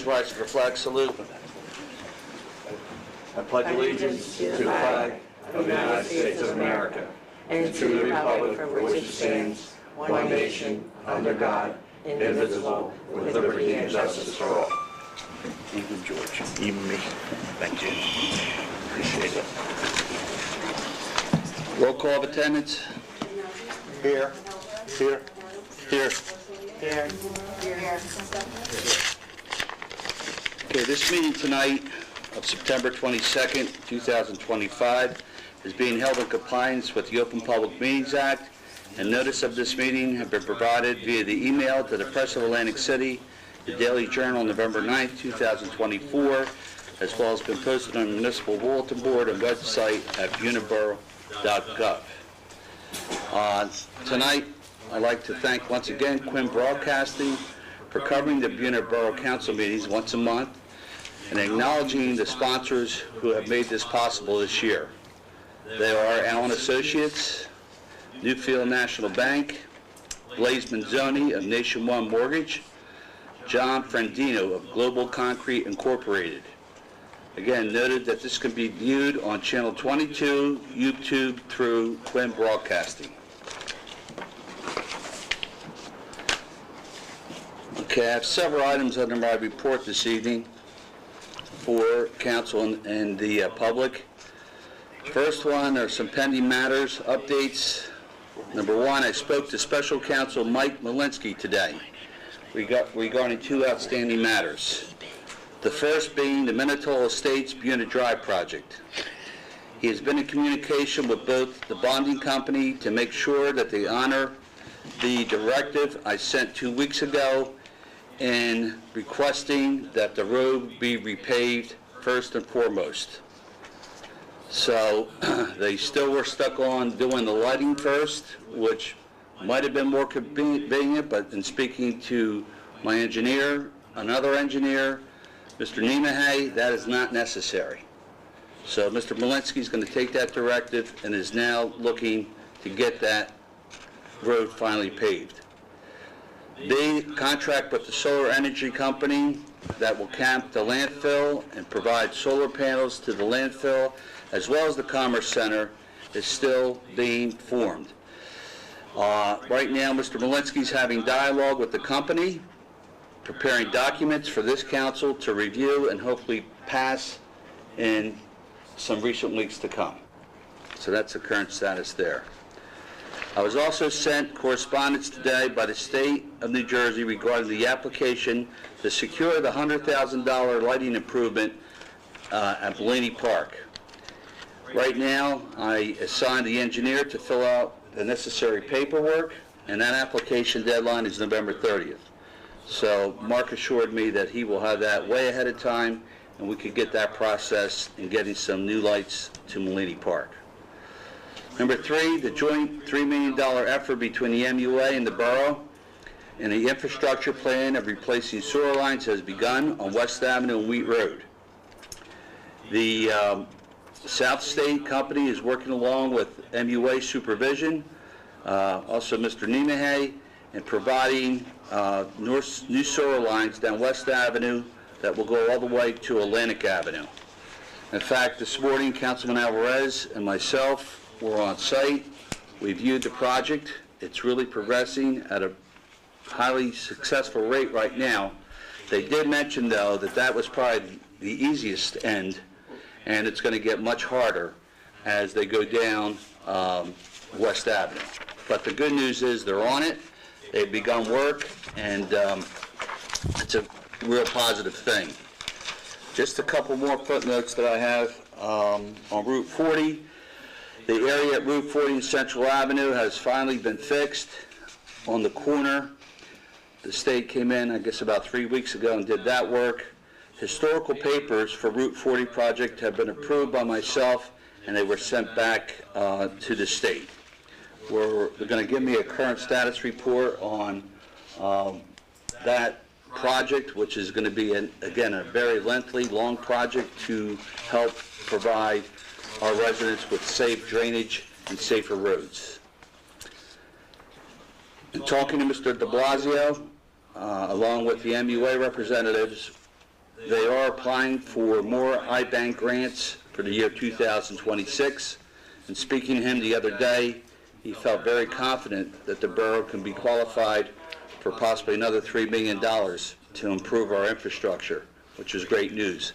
Please rise for flag salute. I pledge allegiance to the flag of the United States of America and to the republic for which it stands, one nation, under God, indivisible, with liberty and justice for all. Even George, even me. Thank you. Appreciate it. Roll call of attendance. Here. Here. Here. Here. Okay, this meeting tonight of September 22nd, 2025 is being held in compliance with the Open Public Meetings Act, and notice of this meeting have been provided via the email to the Press of Atlantic City, the Daily Journal, November 9th, 2024, as well as been posted on the Municipal Bulletin Board and website at buenaborough.gov. Tonight, I'd like to thank once again Quinn Broadcasting for covering the Buena Borough Council meetings once a month and acknowledging the sponsors who have made this possible this year. They are Allen Associates, Newfield National Bank, Blaise Manzoni of Nation One Mortgage, John Frandino of Global Concrete Incorporated. Again, noted that this can be viewed on Channel 22, YouTube through Quinn Broadcasting. Okay, I have several items under my report this evening for council and the public. First one are some pending matters, updates. Number one, I spoke to Special Counsel Mike Malinsky today regarding two outstanding matters. The first being the Minatola Estates Buena Drive project. He has been in communication with both the bonding company to make sure that they honor the directive I sent 2 weeks ago in requesting that the road be repaved first and foremost. So they still were stuck on doing the lighting first, which might have been more convenient, but in speaking to my engineer, another engineer, Mr. Niemahay, that is not necessary. So Mr. Malinsky is going to take that directive and is now looking to get that road finally paved. They contract with the solar energy company that will camp the landfill and provide solar panels to the landfill, as well as the Commerce Center, is still being formed. Right now, Mr. Malinsky is having dialogue with the company, preparing documents for this council to review and hopefully pass in some recent weeks to come. So that's the current status there. I was also sent correspondence today by the state of New Jersey regarding the application to secure the $100,000 lighting improvement at Bellini Park. Right now, I assigned the engineer to fill out the necessary paperwork, and that application deadline is November 30th. So Mark assured me that he will have that way ahead of time, and we could get that process in getting some new lights to Bellini Park. Number three, the joint $3 million effort between the MUA and the borough and the infrastructure plan of replacing sewer lines has begun on West Avenue and Wheat Road. The South State Company is working along with MUA supervision, also Mr. Niemahay, and providing new sewer lines down West Avenue that will go all the way to Atlantic Avenue. In fact, this morning, Councilman Alvarez and myself were on site. We viewed the project. It's really progressing at a highly successful rate right now. They did mention, though, that that was probably the easiest end, and it's going to get much harder as they go down West Avenue. But the good news is they're on it. They've begun work, and it's a real positive thing. Just a couple more footnotes that I have on Route 40. The area at Route 40 and Central Avenue has finally been fixed on the corner. The state came in, I guess, about 3 weeks ago and did that work. Historical papers for Route 40 project have been approved by myself, and they were sent back to the state. They're going to give me a current status report on that project, which is going to be, again, a very lengthy, long project to help provide our residents with safe drainage and safer roads. In talking to Mr. de Blasio, along with the MUA representatives, they are applying for more I-Bank grants for the year 2026. And speaking to him the other day, he felt very confident that the borough can be qualified for possibly another $3 million to improve our infrastructure, which is great news.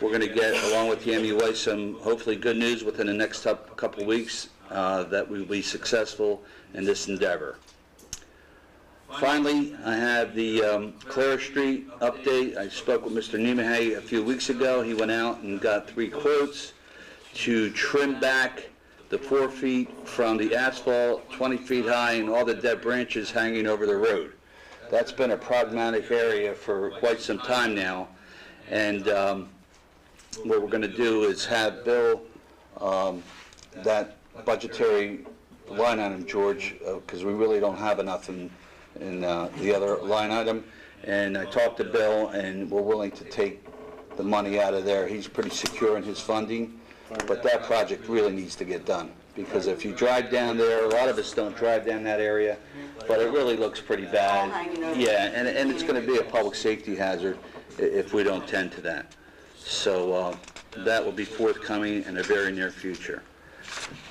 We're going to get, along with the MUA, some hopefully good news within the next couple of weeks that we will be successful in this endeavor. Finally, I have the Clara Street update. I spoke with Mr. Niemahay a few weeks ago. He went out and got 3 quotes to trim back the 4 feet from the asphalt, 20 feet high, and all the dead branches hanging over the road. That's been a problematic area for quite some time now, and what we're going to do is have Bill that budgetary line item, George, because we really don't have enough in the other line item, and I talked to Bill, and we're willing to take the money out of there. He's pretty secure in his funding, but that project really needs to get done, because if you drive down there, a lot of us don't drive down that area, but it really looks pretty bad. Yeah, and it's going to be a public safety hazard if we don't tend to that. So that will be forthcoming in the very near future.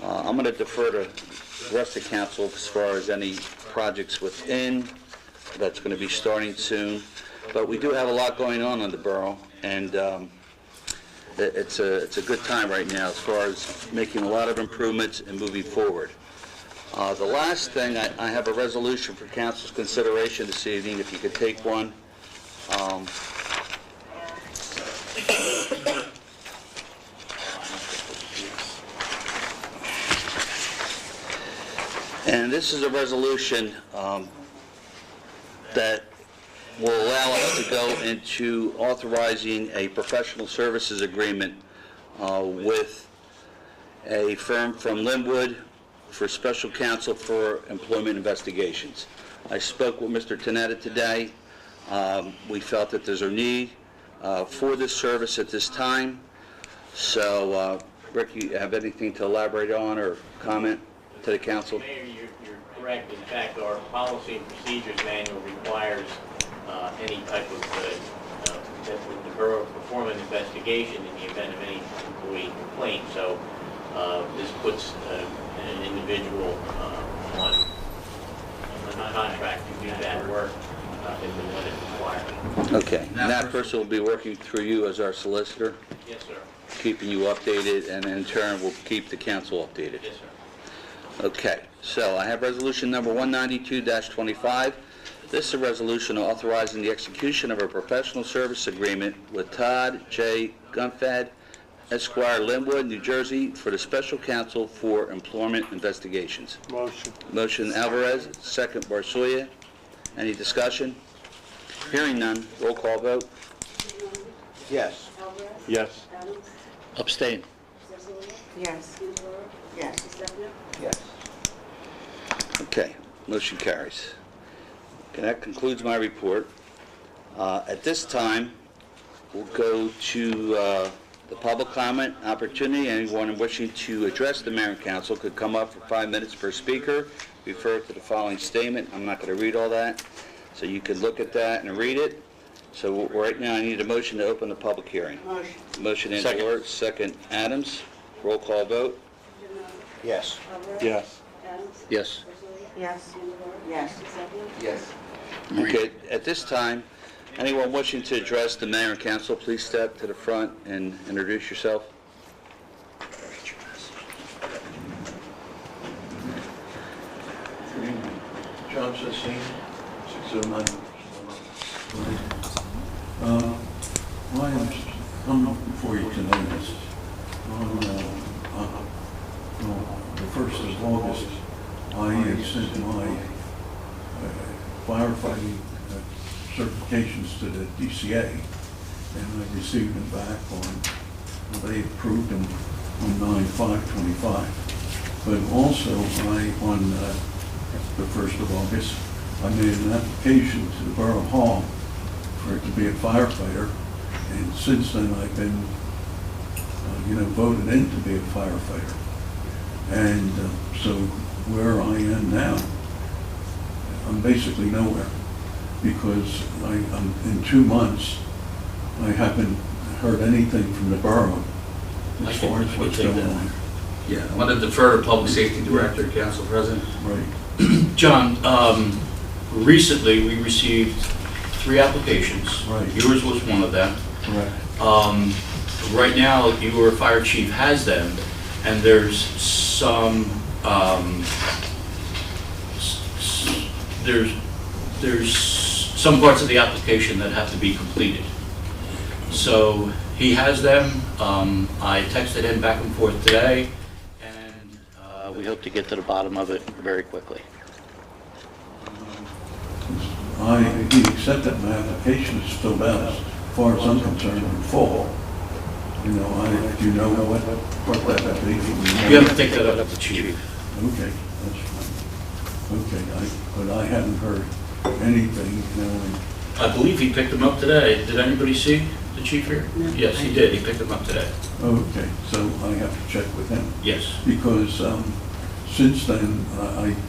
I'm going to defer to the rest of council as far as any projects within that's going to be starting soon. But we do have a lot going on in the borough, and it's a good time right now as far as making a lot of improvements and moving forward. The last thing, I have a resolution for council's consideration this evening, if you could take one. And this is a resolution that will allow us to go into authorizing a professional services agreement with a firm from Linwood for special counsel for employment investigations. I spoke with Mr. Tanetta today. We felt that there's a need for this service at this time. So, Rick, you have anything to elaborate on or comment to the council? Mayor, you're correct. In fact, our policy and procedures manual requires any type of that the borough perform an investigation in the event of any employee complaint. So this puts an individual on a contract to do that work if and when it's required. Okay, and that person will be working through you as our solicitor, Yes, sir. keeping you updated, and in turn will keep the council updated. Yes, sir. Okay, so I have resolution number 192-25. This is a resolution authorizing the execution of a professional service agreement with Todd J. Gunfad, Esquire, Linwood, New Jersey, for the special counsel for employment investigations. Motion. Motion Alvarez, second Barsoya. Any discussion? Hearing none, roll call vote. Yes. Yes. Abstain. Yes. Yes. Yes. Okay, motion carries. Okay, that concludes my report. At this time, we'll go to the public comment opportunity. Anyone wishing to address the mayor and council could come up for 5 minutes per speaker. Refer to the following statement. I'm not going to read all that, so you can look at that and read it. So right now, I need a motion to open the public hearing. Motion. Motion Angela, second Adams. Roll call vote. Yes. Yes. Yes. Yes. Yes. Yes. Okay, at this time, anyone wishing to address the mayor and council, please step to the front and introduce yourself. John Sassine, 609. I'm up before you tonight. On the 1st of August, I had sent my firefighting certifications to the DCA, and I received them back they approved them on 9/5/25. But also, on the 1st of August, I made an application to the Borough Hall for it to be a firefighter, and since then I've been, voted in to be a firefighter. And so where I am now, I'm basically nowhere, because I'm in 2 months, I haven't heard anything from the borough as far as what's going on. Yeah, I want to defer to Public Safety Director, Council President. Right, John, recently we received 3 applications. Right. Yours was one of them. correct. Right now, your fire chief has them, and there's some, there's some parts of the application that have to be completed. So he has them. I texted him back and forth today, and we hope to get to the bottom of it very quickly. He accepted my application, it's filled out, as far as I'm concerned, in full. You know, do you know what that would be? You have to take that up to the chief. Okay, that's fine. Okay, but I haven't heard anything, you know, and I believe he picked them up today. Did anybody see the chief here? Yes, he did. He picked them up today. okay, so I have to check with him. Yes. Because since then,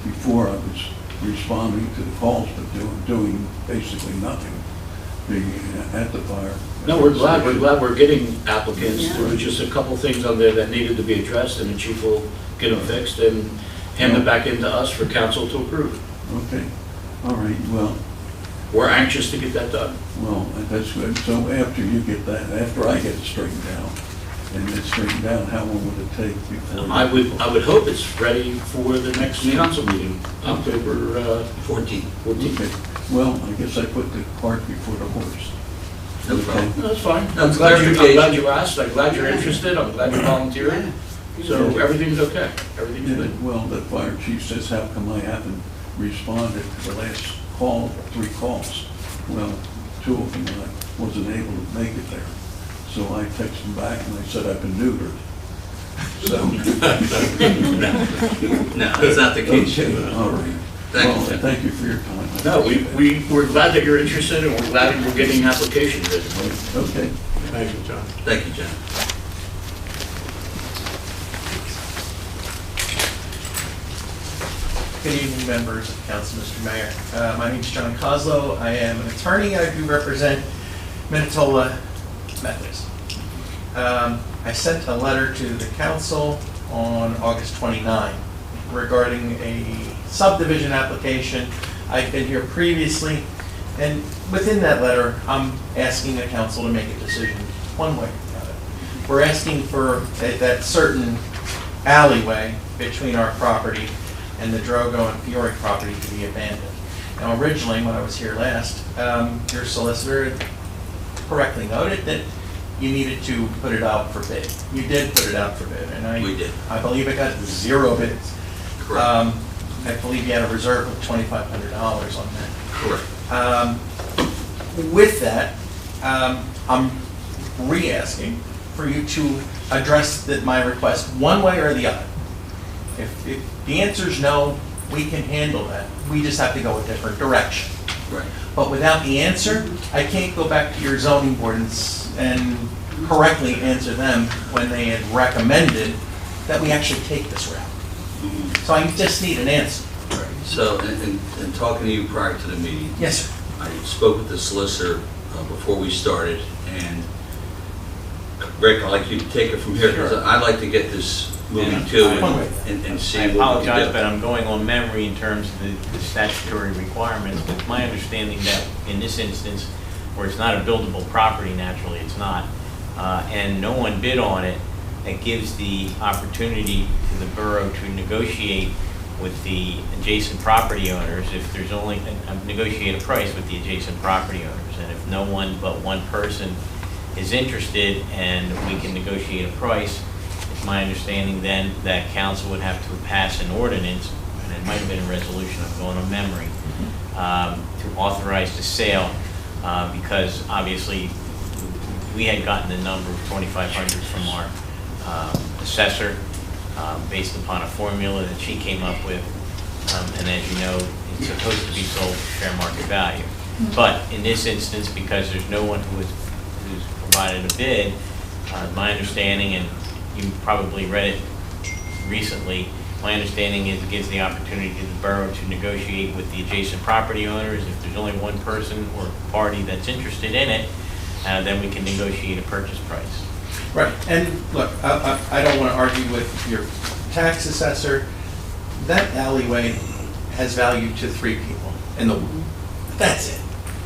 before I was responding to the calls, but doing basically nothing, being at the fire. No, we're glad we're getting applicants. There were just a couple things on there that needed to be addressed, and the chief will get them fixed and hand them back into us for council to approve. Okay, all right, well, We're anxious to get that done. well, that's good. So after you get that, after I get it straightened out, and it's straightened out, how long would it take before? I would hope it's ready for the next council meeting, October 14. 14th. Okay, well, I guess I put the cart before the horse. No problem. No, that's fine. No, I'm glad clarification. you asked. I'm glad you're interested. I'm glad you're volunteering. So everything's okay. Everything's Yeah, good. well, the fire chief says, how come I haven't responded to the last call, 3 calls? Well, 2 of them I wasn't able to make it there. So I texted him back and I said, I've been neutered. So. No, that's not the case. Okay, all right. Thank you, Well, Jim. thank you for your time. No, we're glad that you're interested, and we're glad we're getting applications in. Okay. Thank you, John. Thank you, John. Good evening, members of council, Mr. Mayor. My name is John Kozlow. I am an attorney. I do represent Minatola Methodist. I sent a letter to the council on August 29 regarding a subdivision application. I've been here previously, and within that letter, I'm asking the council to make a decision one way or another. We're asking for that certain alleyway between our property and the Drogo and Fiore property to be abandoned. Now, originally, when I was here last, your solicitor had correctly noted that you needed to put it out for bid. You did put it out for bid, and We did. I believe it got 0 bids. Correct. I believe you had a reserve of $2,500 on that. Correct. With that, I'm re-asking for you to address my request one way or the other. If the answer is no, we can handle that. We just have to go a different direction. Right. But without the answer, I can't go back to your zoning board and correctly answer them when they had recommended that we actually take this route. So I just need an answer. Right. So, in talking to you prior to the meeting, Yes, sir. I spoke with the solicitor before we started, and Rick, I'd like you to take it from here, because I'd like to get this moving too, and see I what we apologize, can but do. I'm going on memory in terms of the statutory requirements. But my understanding that in this instance, where it's not a buildable property, naturally it's not, and no one bid on it, that gives the opportunity to the borough to negotiate with the adjacent property owners if there's only, negotiate a price with the adjacent property owners. And if no one but one person is interested and we can negotiate a price, it's my understanding then that council would have to pass an ordinance, and it might have been a resolution, I'm going on memory, to authorize the sale, because obviously we had gotten the number of 2,500 from our assessor based upon a formula that she came up with, and as you know, it's supposed to be sold for fair market value. But in this instance, because there's no one who's provided a bid, my understanding, and you probably read it recently, my understanding is it gives the opportunity to the borough to negotiate with the adjacent property owners. If there's only one person or party that's interested in it, then we can negotiate a purchase price. Right, and look, I don't want to argue with your tax assessor. That alleyway has value to 3 people, and that's it.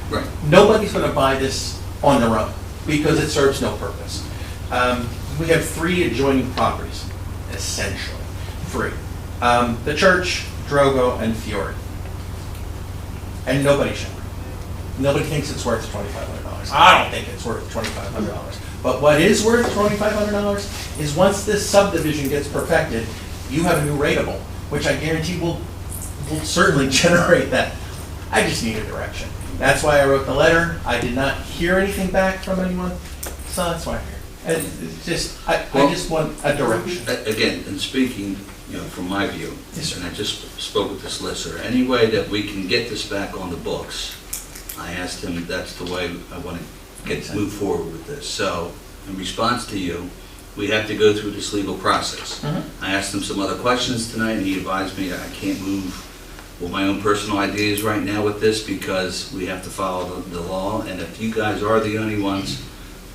Right. Nobody's going to buy this on their own because it serves no purpose. We have 3 adjoining properties, essentially, 3. The church, Drogo, and Fiore. And nobody should. Nobody thinks it's worth $2,500. I don't think it's worth $2,500. But what is worth $2,500 is once this subdivision gets perfected, you have a new rateable, which I guarantee will certainly generate that. I just need a direction. That's why I wrote the letter. I did not hear anything back from anyone, so that's why I'm here. And it's just, I just want a direction. Again, and speaking, from my view, Yes, sir. and I just spoke with the solicitor, any way that we can get this back on the books, I asked him, that's the way I want to move forward with this. So, in response to you, we have to go through this legal process. I asked him some other questions tonight, and he advised me I can't move with my own personal ideas right now with this because we have to follow the law, and if you guys are the only ones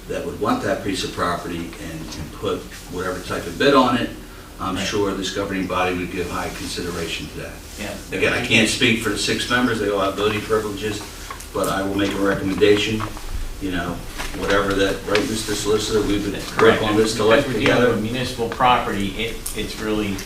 that would want that piece of property and put whatever type of bid on it, I'm sure this governing body would give high consideration to that. Yeah. Again, I can't speak for the 6 members, they all have voting privileges, but I will make a recommendation, whatever that, right, Mr. Solicitor, we would work on this to Because let we're dealing together. with municipal property, it's really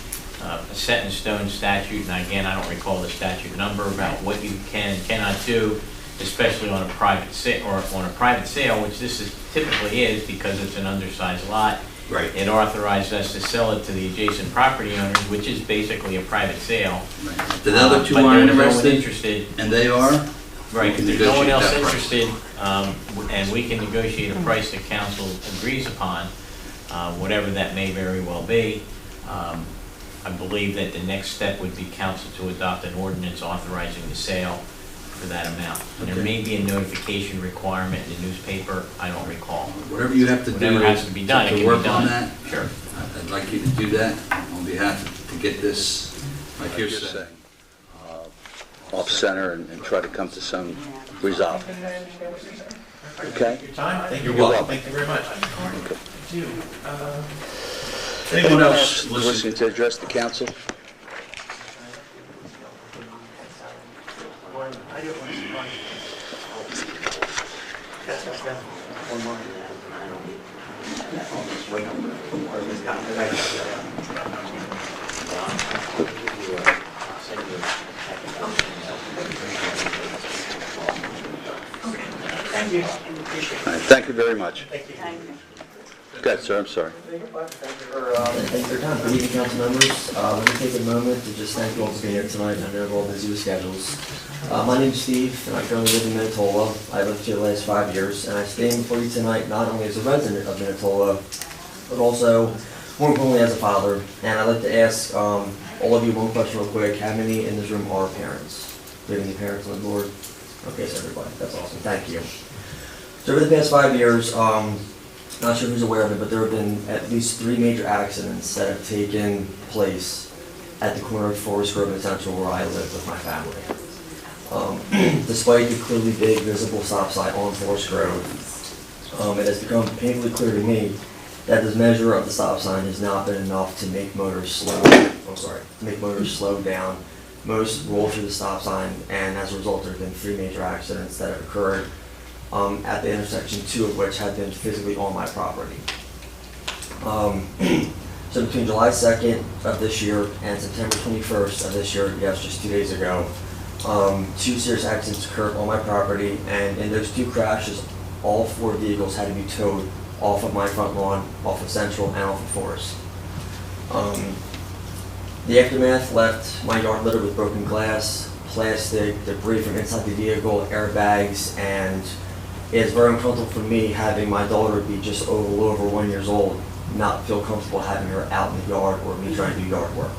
a set in stone statute, and again, I don't recall the statute number about what you can and cannot do, especially on a private sale, which this typically is because it's an undersized lot. Right. It authorized us to sell it to the adjacent property owners, which is basically a private sale. Right. The other 2 But are there's no one interested, and they are? Right, We can if there's no one negotiate else that price. interested, and we can negotiate a price that council agrees upon, whatever that may very well be. I believe that the next step would be council to adopt an ordinance authorizing the sale for that amount. And there Okay. may be a notification requirement in the newspaper, I don't recall. Whatever you have to do Whatever has to be done, it can be work on done. that, Sure. I'd like you to do that on behalf to get this, like you're saying. Off center and try to come to some resolve. Okay? Your time? Thank you. You're welcome. Thank you very much. Okay. Thank you. Anyone else Listening to address the council? Thank you. All right, thank you very much. Go ahead, sir, I'm sorry. Thank you for your time. Good evening, council members. Let me take a moment to just thank you all for being here tonight. I know we're all busy with schedules. My name is Steve, and I currently live in Minnetonka. I lived here the last 5 years, and I stand before you tonight not only as a resident of Minnetonka, but also, more importantly, as a father. And I'd like to ask all of you one question real quick. How many in this room are parents? Do we have any parents on the board? Okay, so everybody. That's awesome. Thank you. So over the past 5 years, not sure who's aware of it, but there have been at least 3 major accidents that have taken place at the corner of Forest Grove and Central where I live with my family. Despite the clearly big visible stop sign on Forest Grove, it has become painfully clear to me that the measure of the stop sign has not been enough to make motors slow down. Most roll through the stop sign, and as a result, there have been 3 major accidents that have occurred at the intersection, 2 of which have been physically on my property. So between July 2nd of this year and September 21st of this year, yes, just 2 days ago, 2 serious accidents occurred on my property, and in those 2 crashes, all 4 vehicles had to be towed off of my front lawn, off of Central, and off of Forest. The aftermath left my yard littered with broken glass, plastic, debris from inside the vehicle, airbags, and it is very uncomfortable for me having my daughter be just a little over 1 year old, not feel comfortable having her out in the yard or me trying to do yard work.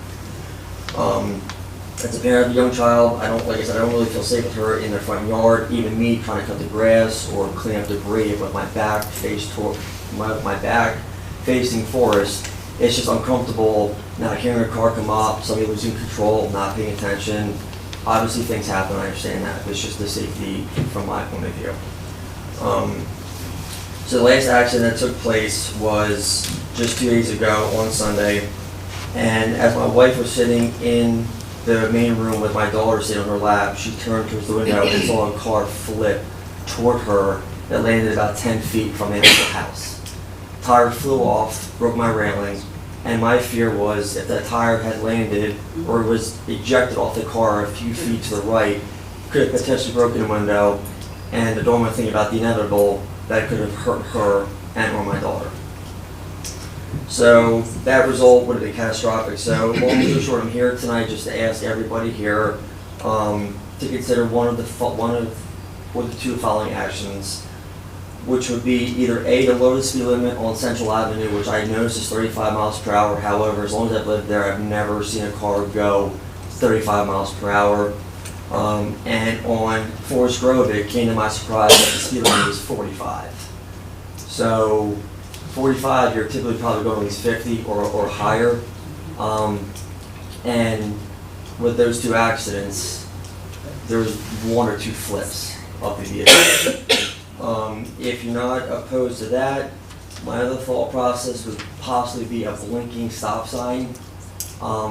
As a parent of a young child, like I said, I don't really feel safe with her in the front yard. Even me trying to cut the grass or clean up debris with my back facing Forest, it's just uncomfortable not hearing a car come up, somebody losing control, not paying attention. Obviously things happen, I understand that, but it's just the safety from my point of view. So the last accident that took place was just 2 days ago on Sunday. And as my wife was sitting in the main room with my daughter sitting on her lap, she turned towards the window and saw a car flip toward her that landed about 10 feet from the end of the house. Tire flew off, broke my railing, and my fear was if that tire had landed or was ejected off the car a few feet to the right, could have potentially broken the window, and the dormant thing about the inevitable, that could have hurt her and or my daughter. So that result would have been catastrophic. So long story short, I'm here tonight just to ask everybody here to consider one of the two following actions, which would be either A, to lower the speed limit on Central Avenue, which I noticed is 35 miles per hour. However, as long as I've lived there, I've never seen a car go 35 miles per hour. And on Forest Grove, it came to my surprise that the speed limit was 45. So 45, you're typically probably going at least 50 or higher. And with those two accidents, there was one or two flips of the vehicle. If you're not opposed to that, my other thought process would possibly be a blinking stop sign.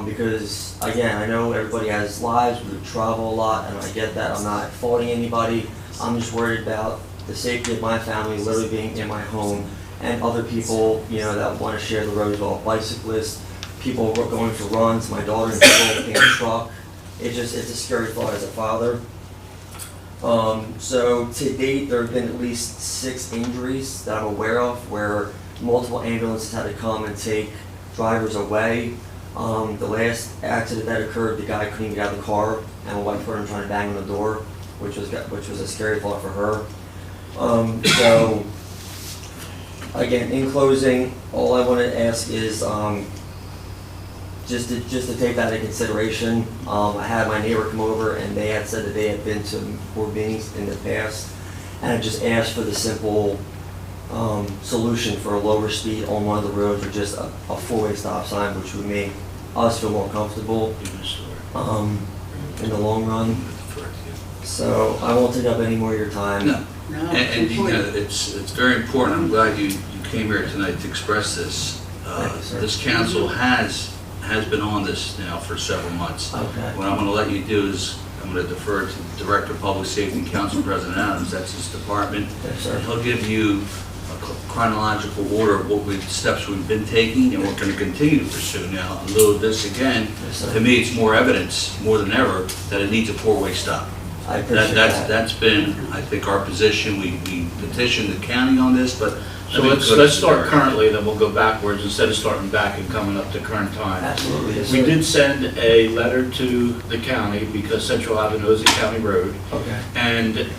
Because again, I know everybody has lives, we travel a lot, and I get that. I'm not faulting anybody. I'm just worried about the safety of my family literally being in my home, and other people, you know, that want to share the roads, well, bicyclists, people going for runs, my daughter in school in a truck. It's a scary thought as a father. So to date, there have been at least 6 injuries that I'm aware of where multiple ambulances had to come and take drivers away. The last accident that occurred, the guy couldn't get out of the car, and my wife heard him trying to bang on the door, which was a scary thought for her. So again, in closing, all I want to ask is just to take that into consideration. I had my neighbor come over, and they had said that they had been to board meetings in the past, and I just asked for the simple solution for a lower speed on one of the roads, or just a 4-way stop sign, which would make us feel more comfortable in the long run. So I won't take up any more of your time. No. And you know, it's very important. I'm glad you came here tonight to express this. Thank you, sir. This council has been on this now for several months. Okay. What I'm going to let you do is I'm going to defer to Director of Public Safety and Council President Adams. That's his department. Yes, sir. He'll give you a chronological order of steps we've been taking and we're going to continue to pursue. Now, in lieu of this again, Yes, sir. to me, it's more evidence, more than ever, that it needs a 4-way stop. I appreciate that. That's been, I think, our position. We petitioned the county on this, but. So let's start currently, then we'll go backwards instead of starting back and coming up to current time. Absolutely, yes, We sir. did send a letter to the county because Central Avenue is a county road. Okay. And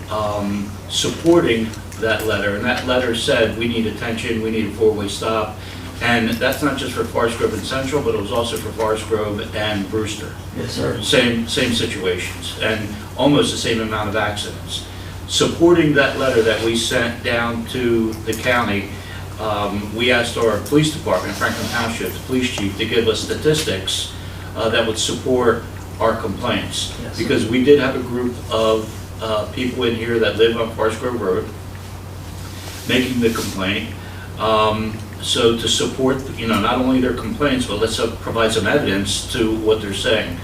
supporting that letter, and that letter said we need attention, we need a 4-way stop. And that's not just for Forest Grove and Central, but it was also for Forest Grove and Brewster. Yes, sir. Same situations, and almost the same amount of accidents. Supporting that letter that we sent down to the county, we asked our police department, Franklin Township, the police chief, to give us statistics that would support our complaints. Yes. Because we did have a group of people in here that live on Forest Grove Road making the complaint. So to support, you know, not only their complaints, but let's provide some evidence to what they're saying.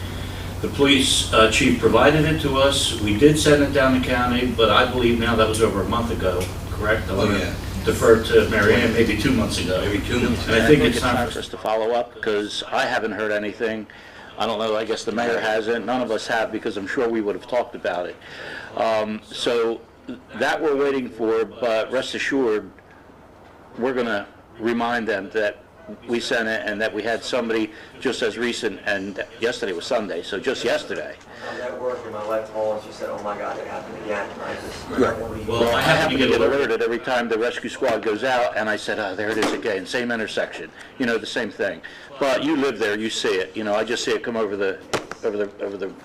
The police chief provided it to us. We did send it down the county, but I believe now that was over a month ago, correct? Oh, yeah. Deferred to Mary Ann, maybe 2 months ago. Maybe 2 months. And I think it's time for us to follow up, because I haven't heard anything. I don't know, I guess the mayor hasn't. None of us have, because I'm sure we would have talked about it. So that we're waiting for, but rest assured, we're going to remind them that we sent it and that we had somebody just as recent, and yesterday was Sunday, so just yesterday. I was at work and my wife called and she said, "Oh my God, it happened again." And I just, Well, I happen to get alerted every time the rescue squad goes out, and I said, oh, there it is again, same intersection, you know, the same thing. But you live there, you see it, you know, I just see it come over the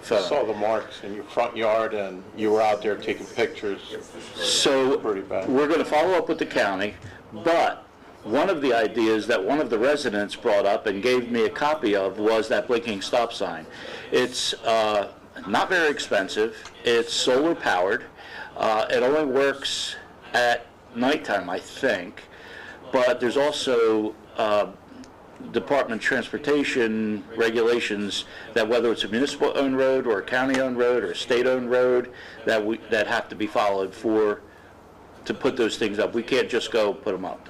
phone. Saw the marks in your front yard, and you were out there taking pictures. So Pretty bad. we're going to follow up with the county, but one of the ideas that one of the residents brought up and gave me a copy of was that blinking stop sign. It's not very expensive. It's solar powered. It only works at nighttime, I think, but there's also Department of Transportation regulations that whether it's a municipal-owned road or a county-owned road or a state-owned road, that have to be followed to put those things up. We can't just go put them up,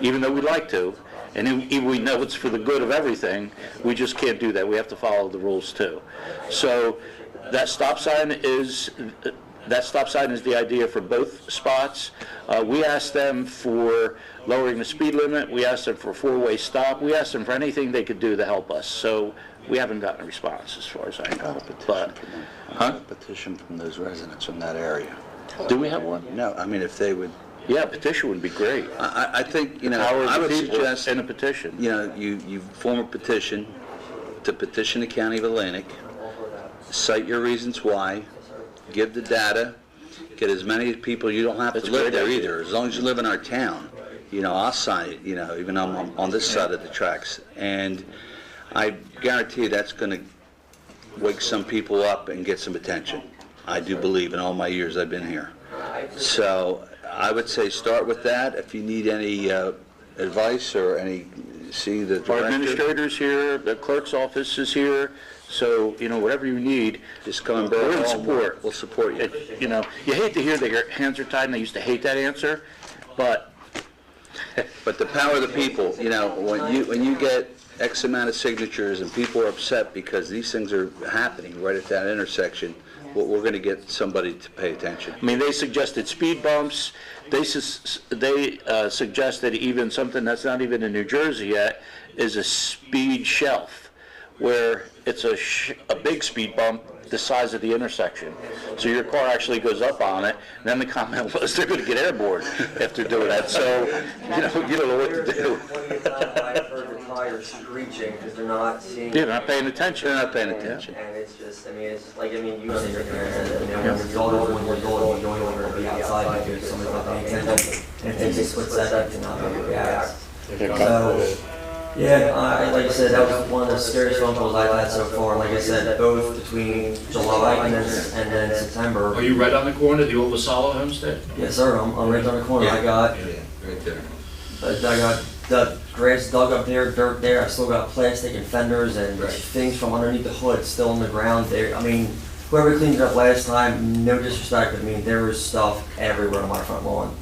even though we'd like to, and even we know it's for the good of everything, we just can't do that. We have to follow the rules too. So that stop sign is the idea for both spots. We asked them for lowering the speed limit. We asked them for a four-way stop. We asked them for anything they could do to help us. So we haven't gotten a response as far as I know. But, A petition from those residents from that area. do we have one? No, I mean, if they would, Yeah, a petition would be great. I think, you know, Power of I the would people suggest, in a petition. you know, you form a petition to petition the County of Atlantic, cite your reasons why, give the data, get as many people, you don't have That's to a live great there idea. either, as long as you live in our town, you know, I'll sign it, you know, even though I'm on this side of the tracks. And I guarantee that's gonna wake some people up and get some attention. I do believe in all my years I've been here. So I would say start with that. If you need any advice or see the Our director, administrator's here, the clerk's office is here, so, you know, whatever you need, just come and we're in support. We'll support you. You know, you hate to hear that your hands are tied, and I used to hate that answer, but But the power of the people, you know, when you get X amount of signatures and people are upset because these things are happening right at that intersection, we're going to get somebody to pay attention. I mean, they suggested speed bumps. They suggested even something that's not even in New Jersey yet is a speed shelf, where it's a big speed bump the size of the intersection. So your car actually goes up on it, and then the comment was they're going to get airborne after doing that. So, you don't know what to do. I've heard the tires screeching because they're not seeing. They're not paying attention. They're not paying attention. And it's just, I mean, it's just like, I mean, you see your parents, when your daughter, when you're going over to be outside because somebody's not paying attention, and it takes a split second to not react. So, yeah, like I said, that was one of the scariest phone calls I've had so far. Like I said, both between July and then September. Are you right on the corner, the old Vassallo homestead? Yes, sir, I'm right on the corner. I got Right there. the grass dug up there, dirt there. I still got plastic and fenders and things from underneath the hood still on the ground there. I mean, whoever cleaned it up last time, no disrespect, but I mean, there was stuff everywhere on my front lawn.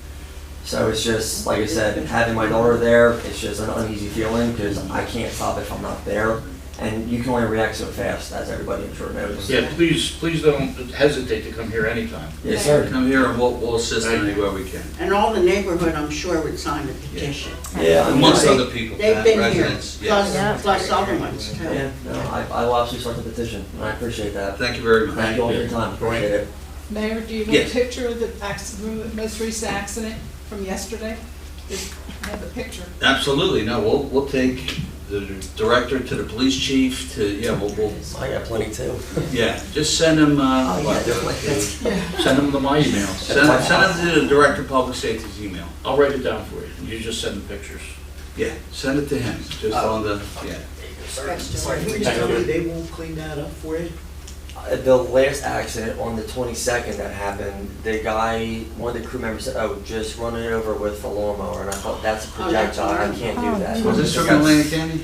So it's just, like I said, having my daughter there, it's just an uneasy feeling because I can't stop if I'm not there. And you can only react so fast, as everybody I'm sure knows. Yeah, please don't hesitate to come here anytime. Yes, sir. Come here and we'll assist anywhere we can. And all the neighborhood, I'm sure, would sign the petition. Yeah, I mean, Amongst other people, They've been here, residents, yes. plus other ones too. yeah, no, I will absolutely start the petition, and I appreciate that. Thank you very much. Thank you all for your time, appreciate it. Mayor, do you want Yes. a picture of the accident, most recent accident from yesterday? Just have a picture. Absolutely, no, we'll take the director to the police chief to, we'll I got plenty too. just send them, Send them to my email. send them to the director of public safety's email. I'll write it down for you. You just send the pictures. Yeah, send it to him, just on the, They won't clean that up for you? The last accident on the 22nd that happened, the guy, one of the crew members said, "Oh, just running it over with a lawnmower," and I thought, that's a projectile, I can't do that. Was this from Atlantic County?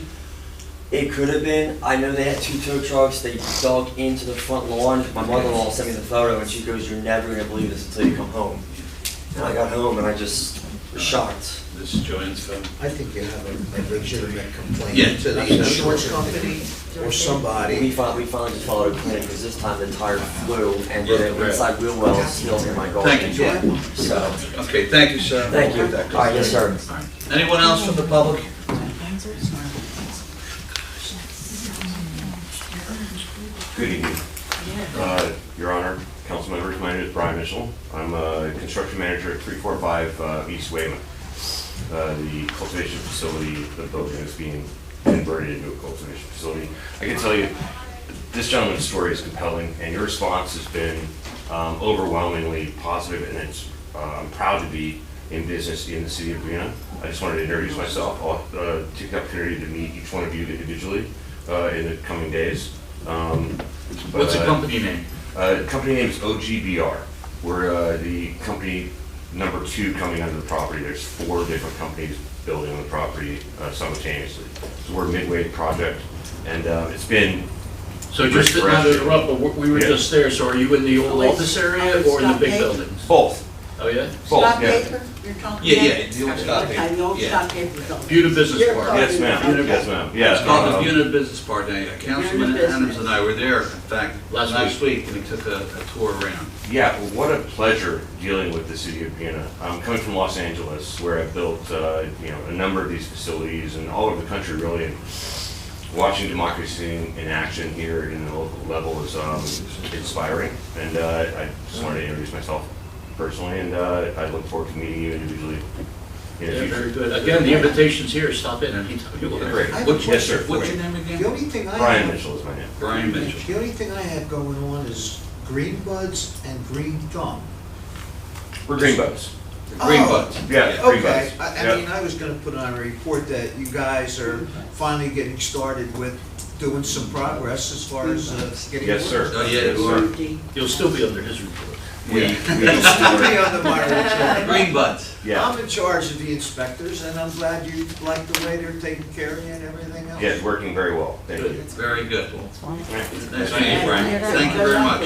It could have been. I know they had two tow trucks. They dug into the front lawn. My mother-in-law sent me the photo, and she goes, "You're never going to believe this until you come home." And I got home, and I just was shocked. This is Joanne's phone. I think you have a legitimate complaint Yeah. to the insurance company or We somebody. finally just followed a plan because this time the tire flew, and the inside wheel well is still in my garden. Thank you. So, Okay, thank you, sir. thank you. All right, yes, sir. Anyone else from the public? Good evening. Your Honor, council members, my name is Brian Mitchell. I'm a construction manager at 345 East Weymouth. The cultivation facility, the building is being converted into a cultivation facility. I can tell you, this gentleman's story is compelling, and your response has been overwhelmingly positive, and I'm proud to be in business in the city of Buena. I just wanted to introduce myself. I'll take the opportunity to meet each one of you individually in the coming days. What's the company name? The company name is OGBR. We're the company number 2 coming onto the property. There's 4 different companies building on the property simultaneously. So we're midway project, and it's been. So just to not interrupt, but we were Yeah. just there, so are you in the old office area or in the big buildings? Both. Oh, yeah? Both, Stock yeah. paper, you're talking Yeah, about? yeah, the old stock paper, Okay, the old yeah. stock paper building. Buena Business You're Park. talking Yes, ma'am. about- Yes, ma'am. Yeah. It's called the Buena Business Park. Councilman Business. Adams and I were there, in fact, Last last week, and we took a tour around. Yeah, well, what a pleasure dealing with the city of Buena. I'm coming from Los Angeles, where I've built, a number of these facilities and all over the country, really. And watching democracy in action here in the local level is inspiring. And I just wanted to introduce myself personally, and I look forward to meeting you individually in the Yeah, future. very good. Again, the invitation's here, stop in anytime you want. Great. I have a What's Yes, sir. what's your name again? The only thing I Brian have, Mitchell is my name. Brian Mitchell. the only thing I have going on is green buds and green thumb. We're green buds. Green Oh. buds. Yeah, green Okay, buds. I Yeah. mean, I was gonna put on a report that you guys are finally getting started with doing some progress as far as getting. Yes, sir. Oh, yeah, Yes, we sir. were- You'll still be under his report. We, Still be under my report. green buds. Yeah. I'm in charge of the inspectors, and I'm glad you like the way they're taking care of you and everything else. Yeah, it's working very well. Thank you. Very good. Right. Thank you, Brian. Thank you very much.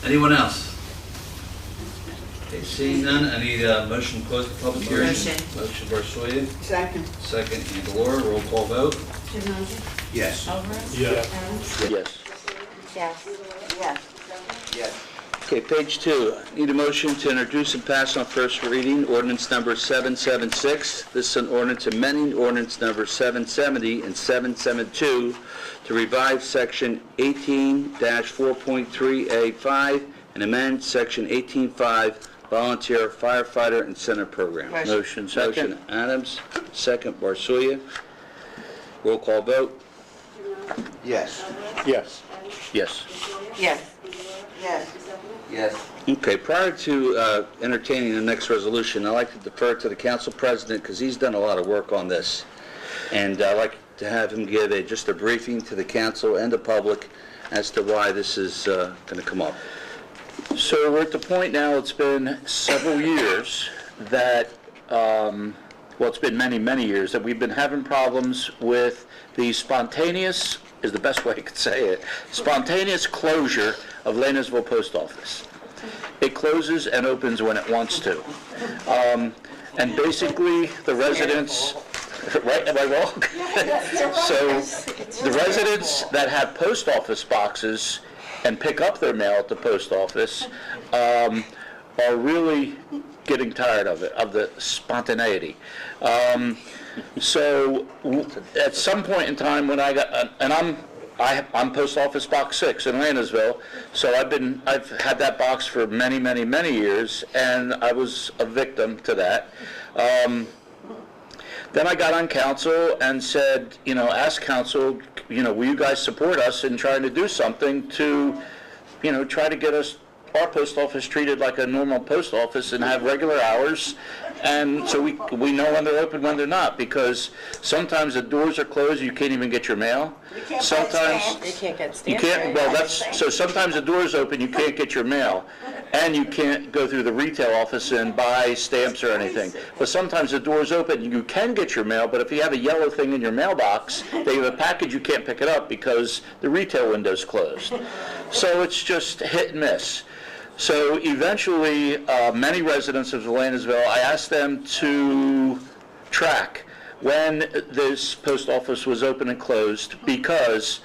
Anyone else? Okay, seeing none, I need a motion to close the public hearing. Motion. Motion Barsoya, Second. second Andalora, roll call vote. Yes. Yes. Yes. Yes. Yes. Okay, page 2. Need a motion to introduce and pass on first reading ordinance number 776. This is an ordinance amending ordinance number 770 and 772 to revise section 18-4.3A5 and amend section 18.5 volunteer firefighter incentive program. Motion. Motion Adams, second Barsoya. Roll call vote. Yes. Yes. Yes. Yes. Yes. Yes. Okay, prior to entertaining the next resolution, I'd like to defer to the council president because he's done a lot of work on this. And I'd like to have him give just a briefing to the council and the public as to why this is going to come up. So we're at the point now, it's been several years that, well, it's been many, many years that we've been having problems with the spontaneous, is the best way I could say it, spontaneous closure of Lanesville Post Office. It closes and opens when it wants to. And basically, the residents, right, am I wrong? So, the residents that have post office boxes and pick up their mail at the post office are really getting tired of it, of the spontaneity. So at some point in time when I got, and I'm post office box 6 in Lanesville, so I've had that box for many, many, many years, and I was a victim to that. Then I got on council and said, ask council, will you guys support us in trying to do something to, try to get our post office treated like a normal post office and have regular hours, and so we know when they're open, when they're not, because sometimes the doors are closed, you can't even get your mail. Sometimes You can't get you stamps. can't, well, so sometimes the door's open, you can't get your mail, and you can't go through the retail office and buy stamps or anything. But sometimes the door's open, you can get your mail, but if you have a yellow thing in your mailbox, they have a package, you can't pick it up because the retail window's closed. So it's just hit and miss. So eventually, many residents of Lanesville, I asked them to track when this post office was open and closed, because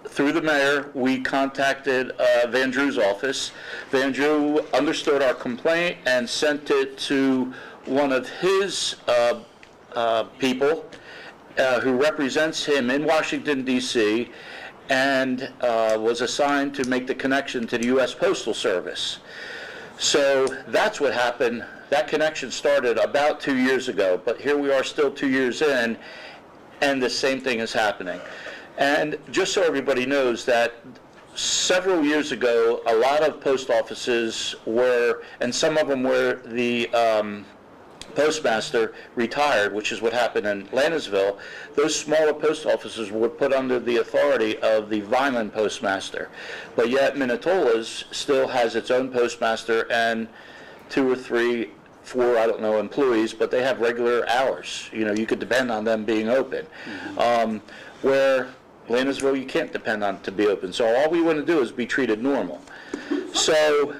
through the mayor, we contacted Van Drew's office. Van Drew understood our complaint and sent it to one of his people who represents him in Washington, D.C., and was assigned to make the connection to the U.S. Postal Service. So that's what happened. That connection started about 2 years ago, but here we are still 2 years in, and the same thing is happening. And just so everybody knows that several years ago, a lot of post offices were, and some of them were the postmaster retired, which is what happened in Landisville, those smaller post offices were put under the authority of the Vineland postmaster. But yet Minnetonka's still has its own postmaster and 2 or 3, 4, I don't know, employees, but they have regular hours. You know, you could depend on them being open. Where Landisville, you can't depend on it to be open. So all we want to do is be treated normal. So,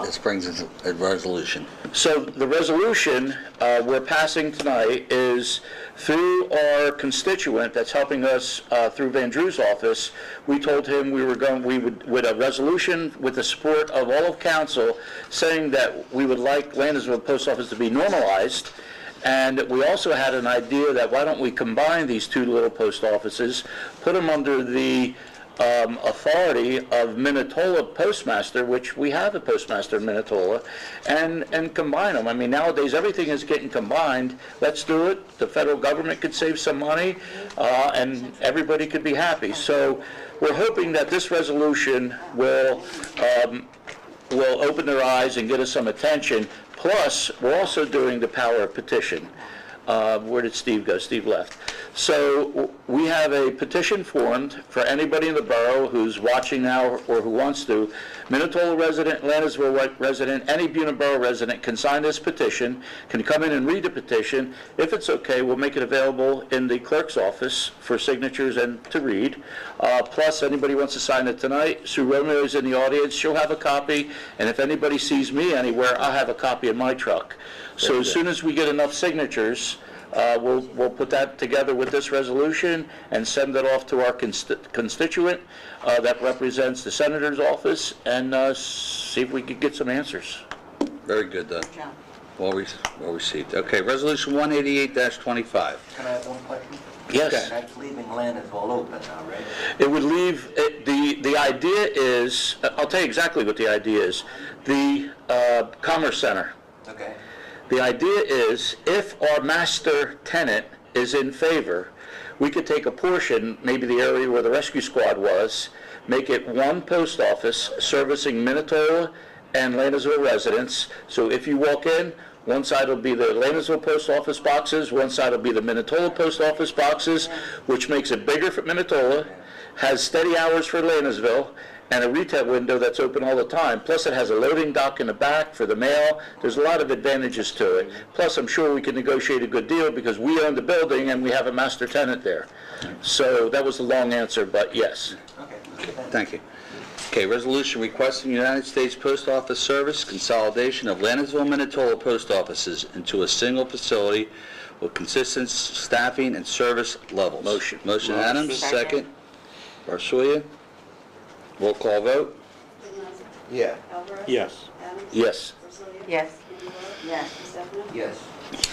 This brings us a resolution. So the resolution we're passing tonight is through our constituent that's helping us through Van Drew's office. We told him we would, with a resolution with the support of all of council, saying that we would like Landisville Post Office to be normalized. And we also had an idea that why don't we combine these 2 little post offices, put them under the authority of Minnetonka Postmaster, which we have a postmaster in Minnetonka, and combine them. I mean, nowadays everything is getting combined. Let's do it. The federal government could save some money, and everybody could be happy. So we're hoping that this resolution will open their eyes and get us some attention. Plus, we're also doing the power of petition. Where did Steve go? Steve left. So we have a petition formed for anybody in the borough who's watching now or who wants to. Minnetonka resident, Landisville resident, any Buena Borough resident can sign this petition, can come in and read the petition. If it's okay, we'll make it available in the clerk's office for signatures and to read. Plus, anybody wants to sign it tonight, Sue Romeo is in the audience. She'll have a copy, and if anybody sees me anywhere, I'll have a copy in my truck. So as soon as we get enough signatures, we'll put that together with this resolution and send it off to our constituent that represents the senator's office and see if we could get some answers. Very good, well received. Okay, Resolution 188-25. Can I have one question? Yes. That's leaving Landisville open now, right? It would leave, the idea is, I'll tell you exactly what the idea is. The Commerce Center. Okay. The idea is, if our master tenant is in favor, we could take a portion, maybe the area where the rescue squad was, make it one post office servicing Minnetonka and Landisville residents. So if you walk in, one side will be the Landisville post office boxes, one side will be the Minnetonka post office boxes, which makes it bigger for Minnetonka, has steady hours for Landisville, and a retail window that's open all the time. Plus it has a loading dock in the back for the mail. There's a lot of advantages to it. Plus I'm sure we can negotiate a good deal because we own the building and we have a master tenant there. So that was the long answer, but yes. Thank you. Okay, resolution requesting United States Post Office Service consolidation of Landisville, Minnetonka post offices into a single facility with consistent staffing and service levels. Motion Adams, second. Barsoya. Roll call vote. Yeah. Yes. Yes. Yes. Yes. Yes.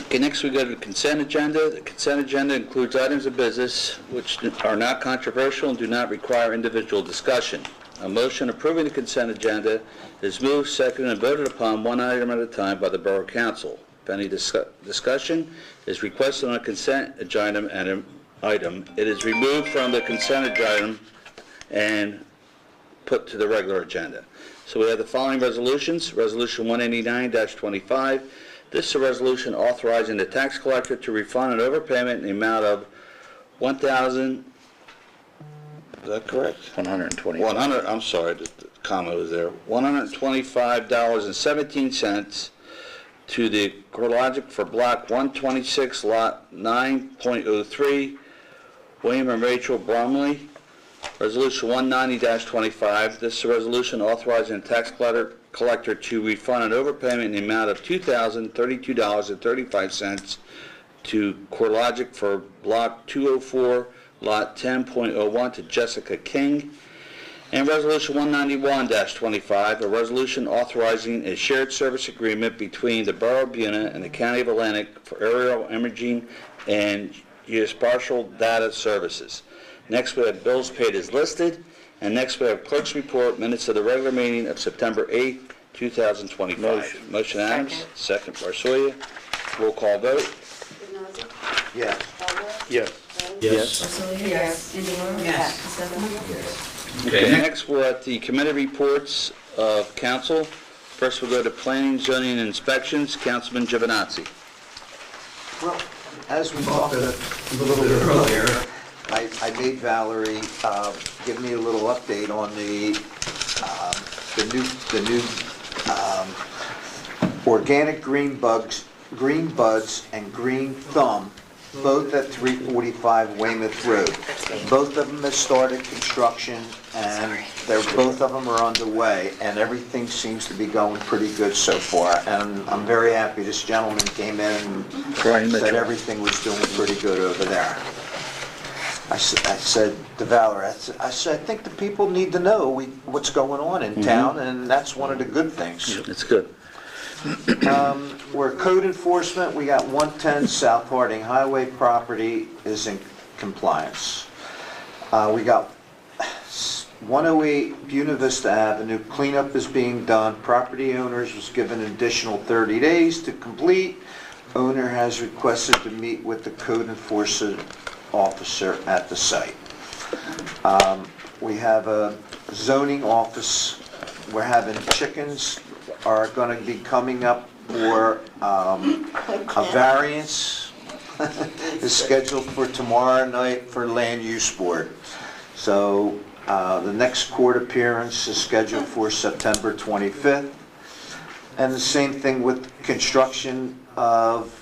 Okay, next we go to the consent agenda. The consent agenda includes items of business which are not controversial and do not require individual discussion. A motion approving the consent agenda is moved, seconded, and voted upon one item at a time by the Borough Council. If any discussion is requested on a consent agenda item, it is removed from the consent agenda and put to the regular agenda. So we have the following resolutions. Resolution 189-25. This is a resolution authorizing the tax collector to refund an overpayment in the amount of $1,000. Is that correct? 120. I'm sorry, the comma was there. $125.17 to the CoreLogic for Block 126, Lot 9.03, William and Rachel Bromley. Resolution 190-25. This is a resolution authorizing the tax collector to refund an overpayment in the amount of $2,032.35 to CoreLogic for Block 204, Lot 10.01 to Jessica King. And Resolution 191-25, a resolution authorizing a shared service agreement between the Borough of Buena and the County of Atlantic for aerial imaging and geospatial data services. Next, we have bills paid as listed. And next, we have clerk's report, minutes of the regular meeting of September 8, 2025. Motion Adams, second Barsoya. Roll call vote. Yes. Yes. Yes. Yes. Okay, next we're at the committee reports of council. First, we'll go to planning, zoning, and inspections. Councilman Giovanazzi. Well, as we talked a little bit earlier, I made Valerie give me a little update on the new organic green buds and green thumb, both at 345 Weymouth Road. Both of them have started construction, and both of them are underway, and everything seems to be going pretty good so far. And I'm very happy this gentleman came in and said everything was doing pretty good over there. I said to Valerie, I said, I think the people need to know what's going on in town, and that's one of the good things. It's good. We're code enforcement. We got 110 South Harding Highway property is in compliance. We got 108 Buena Vista Avenue cleanup is being done. Property owners was given an additional 30 days to complete. Owner has requested to meet with the code enforcement officer at the site. We have a zoning office. We're having chickens are going to be coming up for a variance is scheduled for tomorrow night for land use board. So the next court appearance is scheduled for September 25th. And the same thing with construction of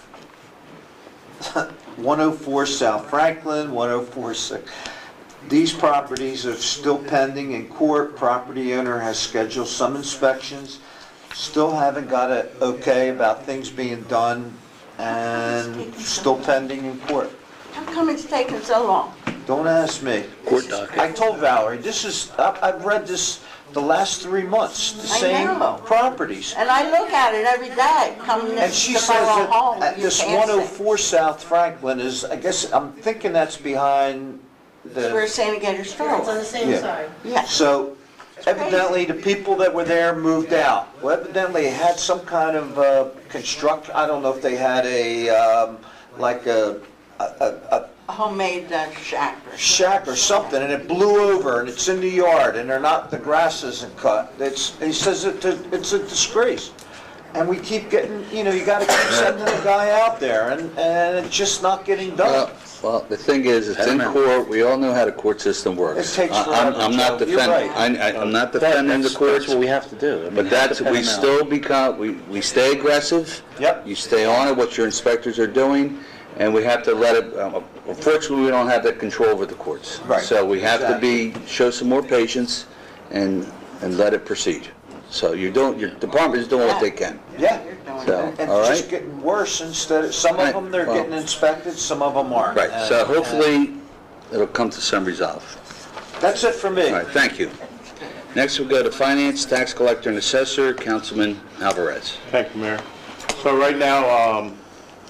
104 South Franklin, 104. These properties are still pending in court. Property owner has scheduled some inspections. Still haven't got it okay about things being done, and still pending in court. How come it's taking so long? Don't ask me. Court docket. I told Valerie, I've read this the last 3 months, the same know. properties. And I look at it every day, coming And she to says my that home. at this 104 South Franklin is, I guess, I'm thinking that's behind Where the, Santa Gator Store. It's on the same Yeah. side. Yeah. so evidently the people that were there moved out. Well, evidently they had some kind of I don't know if they had a, like a A homemade shack. Or something, and it blew over, and it's in the yard, and the grass isn't cut. He says it's a disgrace. And we keep getting, you gotta keep sending a guy out there, and it's just not getting done. Well, the thing is, it's in court. We all know how the court system works. It takes forever, I'm not Joe. You're defending, right. I'm not defending the courts. That's what we have to do. I mean, But you have to pay we them out. still we stay aggressive. Yep. You stay on it, what your inspectors are doing, and we have to let it, unfortunately, we don't have that control over the courts. Right. So we have to show some more patience and let it proceed. So your department is doing what they can. Yeah. So, And all it's just right? getting worse some of them, they're Well- getting inspected, some of them aren't. Right, so And- hopefully, it'll come to some resolve. That's it for me. All right, thank you. Next, we'll go to Finance, Tax Collector, and Assessor, Councilman Alvarez. Thank you, Mayor. So right now,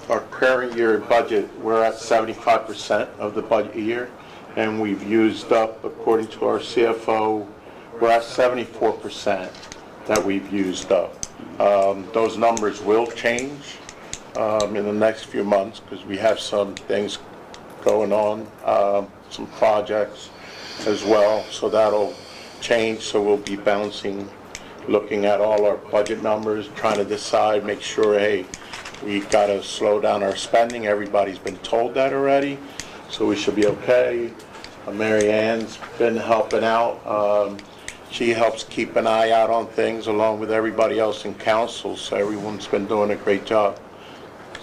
our current year budget, we're at 75% of the budget year, and we've used up, according to our CFO, we're at 74% that we've used up. Those numbers will change in the next few months because we have some things going on, some projects as well, so that'll change. So we'll be bouncing, looking at all our budget numbers, trying to decide, make sure, hey, we've got to slow down our spending. Everybody's been told that already, so we should be okay. Mary Ann's been helping out. She helps keep an eye out on things along with everybody else in council, so everyone's been doing a great job.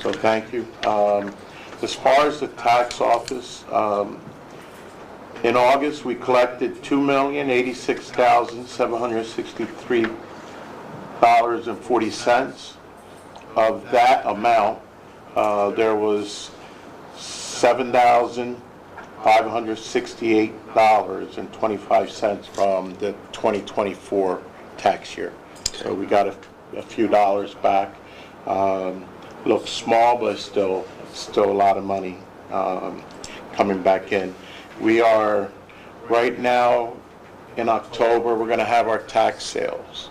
So thank you. As far as the tax office, in August, we collected $2,086,763.40. Of that amount, there was $7,568.25 from the 2024 tax year. So we got a few dollars back. Looks small, but still a lot of money coming back in. We are, right now, in October, we're going to have our tax sales.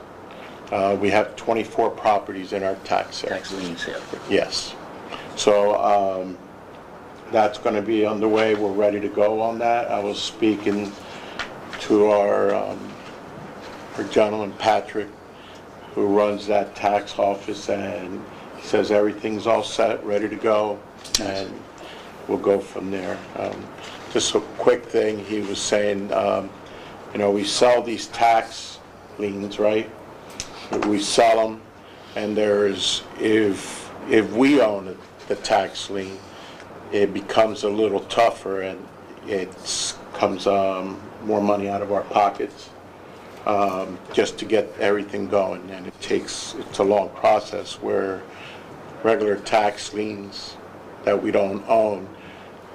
We have 24 properties in our tax sales. Tax lien sale. Yes. So that's going to be underway. We're ready to go on that. I was speaking to our gentleman, Patrick, who runs that tax office, and he says everything's all set, ready to go, and we'll go from there. Just a quick thing, he was saying, we sell these tax liens, right? We sell them, and if we own the tax lien, it becomes a little tougher, and it comes more money out of our pockets just to get everything going, and it's a long process, where regular tax liens that we don't own,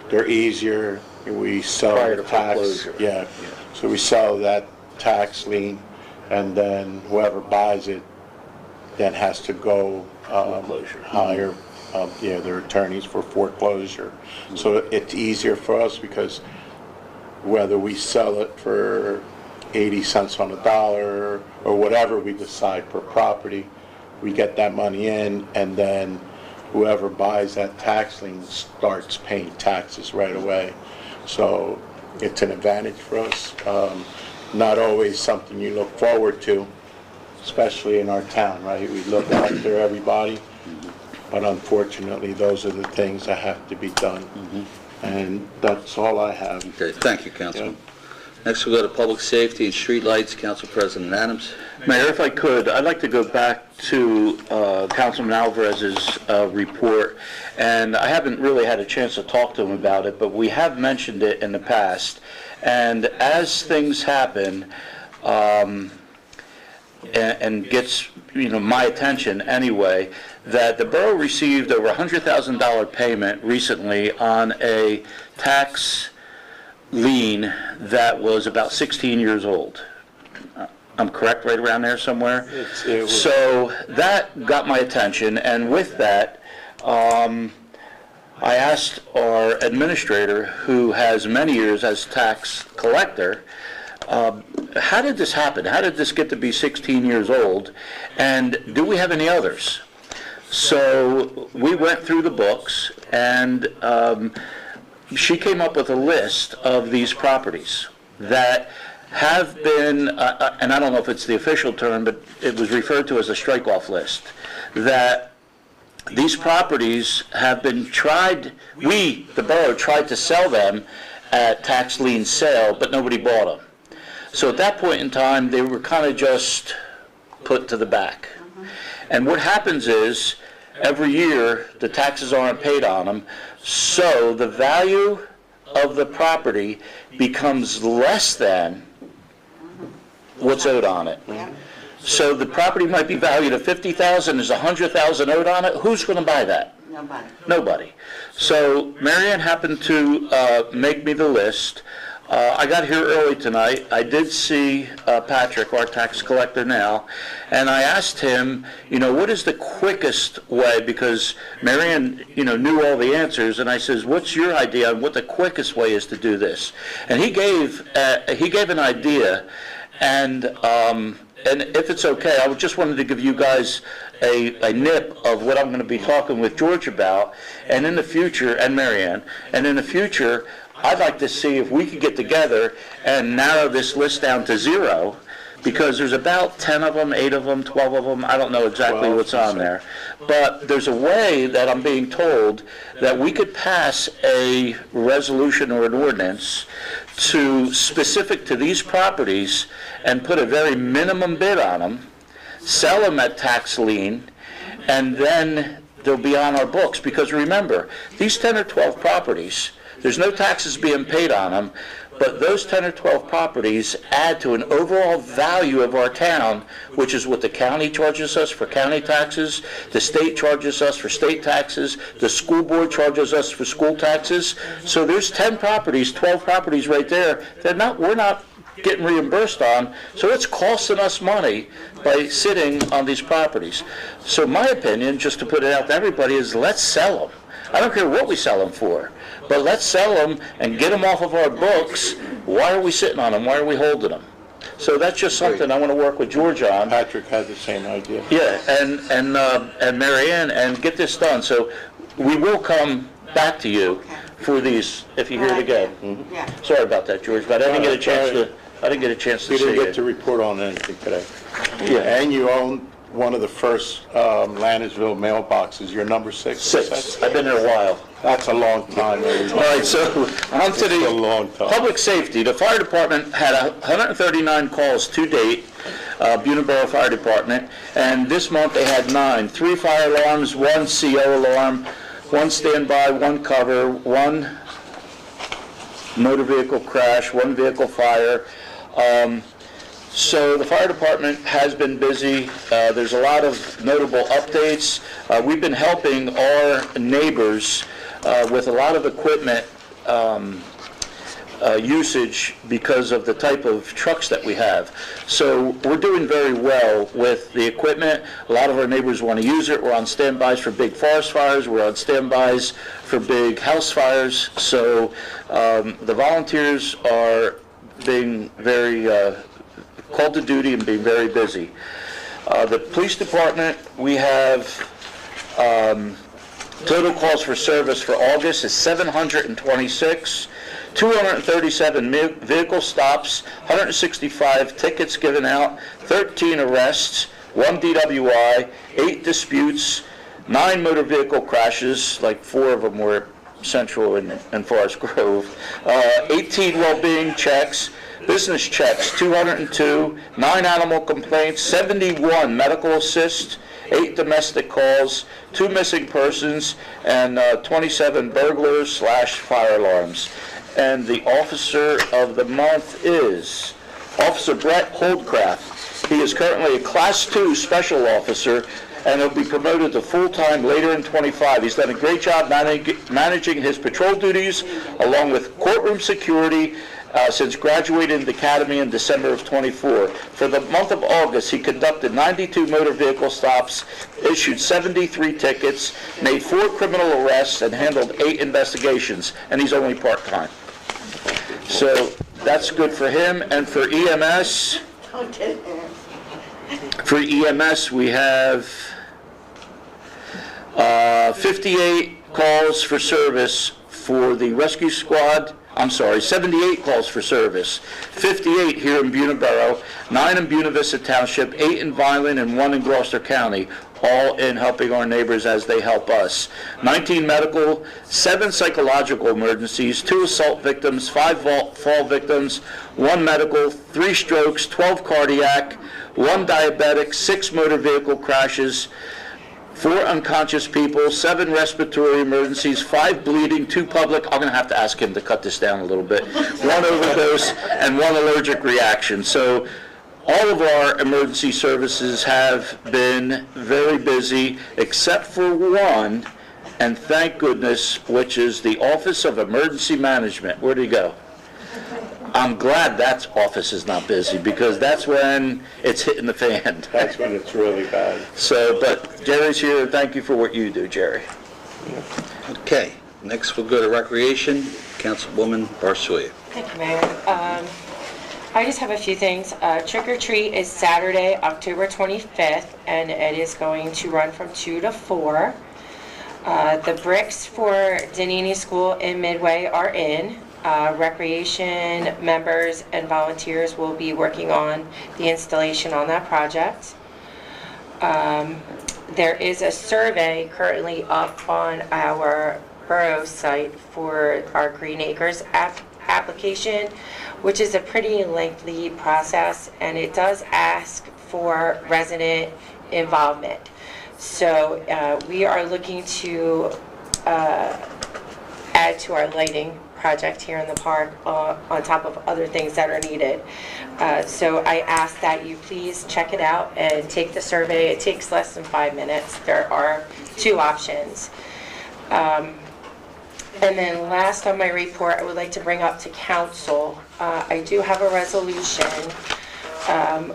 they're easier. We sell Prior the to tax, foreclosure. yeah. So we sell that tax lien, and then whoever buys it then has to go hire their attorneys for foreclosure. So it's easier for us, because whether we sell it for 80 cents on the dollar or whatever we decide per property, we get that money in, and then whoever buys that tax lien starts paying taxes right away. So it's an advantage for us. Not always something you look forward to, especially in our town, right? We look after everybody, but unfortunately, those are the things that have to be done. And that's all I have. Okay, thank you, Councilman. Next, we'll go to Public Safety and Streetlights, Council President Adams. Mayor, if I could, I'd like to go back to Councilman Alvarez's report, and I haven't really had a chance to talk to him about it, but we have mentioned it in the past. And as things happen, and gets my attention anyway, that the borough received over $100,000 payment recently on a tax lien that was about 16 years old. I'm correct, right around there somewhere? So that got my attention, and with that, I asked our administrator, who has many years as tax collector, how did this happen? How did this get to be 16 years old? And do we have any others? So we went through the books, and she came up with a list of these properties that have been, and I don't know if it's the official term, but it was referred to as a strike-off list, that these properties have been tried, the borough, tried to sell them at tax lien sale, but nobody bought them. So at that point in time, they were kind of just put to the back. And what happens is, every year, the taxes aren't paid on them, so the value of the property becomes less than what's owed on it. So the property might be valued at $50,000, there's $100,000 owed on it. Who's going to buy that? Nobody. Nobody. So Marianne happened to make me the list. I got here early tonight. I did see Patrick, our tax collector now, and I asked him, what is the quickest way, because Marianne, knew all the answers, and I says, what's your idea on what the quickest way is to do this? And he gave an idea, and if it's okay, I just wanted to give you guys a nip of what I'm going to be talking with George about, and in the future, and Marianne, and in the future, I'd like to see if we could get together and narrow this list down to 0, because there's about 10 of them, 8 of them, 12 of them, I don't know exactly what's on there. But there's a way that I'm being told that we could pass a resolution or an ordinance specific to these properties and put a very minimum bid on them, sell them at tax lien, and then they'll be on our books. Because remember, these 10 or 12 properties, there's no taxes being paid on them, but those 10 or 12 properties add to an overall value of our town, which is what the county charges us for county taxes, the state charges us for state taxes, the school board charges us for school taxes. So there's 10 properties, 12 properties right there that we're not getting reimbursed on, so it's costing us money by sitting on these properties. So my opinion, just to put it out to everybody, is let's sell them. I don't care what we sell them for, but let's sell them and get them off of our books. Why are we sitting on them? Why are we holding them? So that's just something I want to work with George on. Patrick had the same idea. Yeah, and Marianne, and get this done. So we will come back to you for these if you hear it again. Yeah. Sorry about that, George, but I didn't get a chance to. I didn't get a chance to You see didn't get it. to report on anything today. Yeah. And you own one of the first Lannersville mailboxes. You're number 6? 6. I've been there a while. That's a long time. All right, so on to It's a long the time. public safety. The fire department had 139 calls to date, Buena Borough Fire Department, and this month they had 9. 3 fire alarms, 1 CO alarm, 1 standby, 1 cover, 1 motor vehicle crash, 1 vehicle fire. So the fire department has been busy. There's a lot of notable updates. We've been helping our neighbors with a lot of equipment usage because of the type of trucks that we have. So we're doing very well with the equipment. A lot of our neighbors want to use it. We're on standbys for big forest fires. We're on standbys for big house fires. So the volunteers are being very called to duty and being very busy. The police department, we have total calls for service for August is 726, 237 vehicle stops, 165 tickets given out, 13 arrests, 1 DWI, 8 disputes, 9 motor vehicle crashes, like 4 of them were Central and Forest Grove, 18 well-being checks, business checks, 202, 9 animal complaints, 71 medical assist, 8 domestic calls, 2 missing persons, and 27 burglars/fire alarms. And the officer of the month is Officer Brett Holdcraft. He is currently a Class 2 Special Officer, and he'll be promoted to full-time later in 25. He's done a great job managing his patrol duties, along with courtroom security, since graduating the academy in December of 24. For the month of August, he conducted 92 motor vehicle stops, issued 73 tickets, made 4 criminal arrests, and handled 8 investigations, and he's only part-time. So that's good for him. And for EMS, we have 58 calls for service for the rescue squad. 78 calls for service, 58 here in Buena Borough, 9 in Buena Vista Township, 8 in Vineland, and 1 in Gloucester County, all in helping our neighbors as they help us. 19 medical, 7 psychological emergencies, 2 assault victims, 5 fall victims, 1 medical, 3 strokes, 12 cardiac, 1 diabetic, 6 motor vehicle crashes, 4 unconscious people, 7 respiratory emergencies, 5 bleeding, 2 public, I'm going to have to ask him to cut this down a little bit, 1 overdose, and 1 allergic reaction. So all of our emergency services have been very busy, except for 1, and thank goodness, which is the Office of Emergency Management. Where'd he go? I'm glad that office is not busy, because that's when it's hitting the fan. That's when it's really bad. So, but Jerry's here, and thank you for what you do, Jerry. Okay, next we'll go to Recreation, Councilwoman Barsoya. Thank you, Mayor. I just have a few things. Trick or Treat is Saturday, October 25th, and it is going to run from 2 to 4. The bricks for Danini School in Midway are in. Recreation members and volunteers will be working on the installation on that project. There is a survey currently up on our borough site for our Green Acres application, which is a pretty lengthy process, and it does ask for resident involvement. So we are looking to add to our lighting project here in the park on top of other things that are needed. So I ask that you please check it out and take the survey. It takes less than 5 minutes. There are 2 options. And then last on my report, I would like to bring up to council, I do have a resolution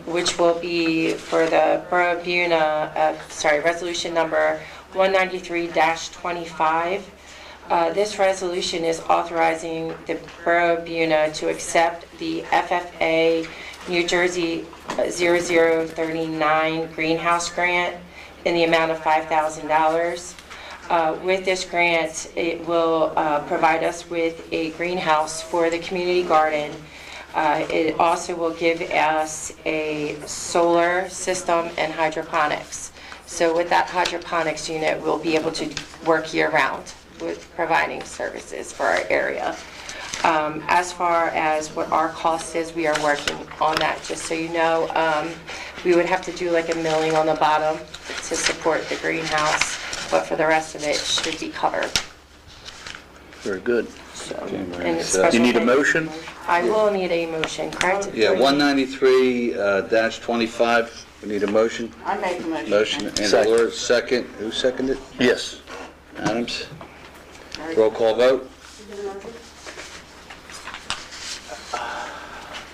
which will be for the Borough of Buena, resolution number 193-25. This resolution is authorizing the Borough of Buena to accept the FFA New Jersey 0039 Greenhouse Grant in the amount of $5,000. With this grant, it will provide us with a greenhouse for the community garden It also will give us a solar system and hydroponics. So with that hydroponics unit, we'll be able to work year-round with providing services for our area. As far as what our cost is, we are working on that, just so you know. We would have to do like a milling on the bottom to support the greenhouse, but for the rest of it, should be covered. Very good. And it's So- special You need a thanks. motion? I will need a motion, correct? Yeah, 193-25, we need a motion. I make a motion. Motion, Andrew, second. Who seconded? Yes. Adams. Roll call vote.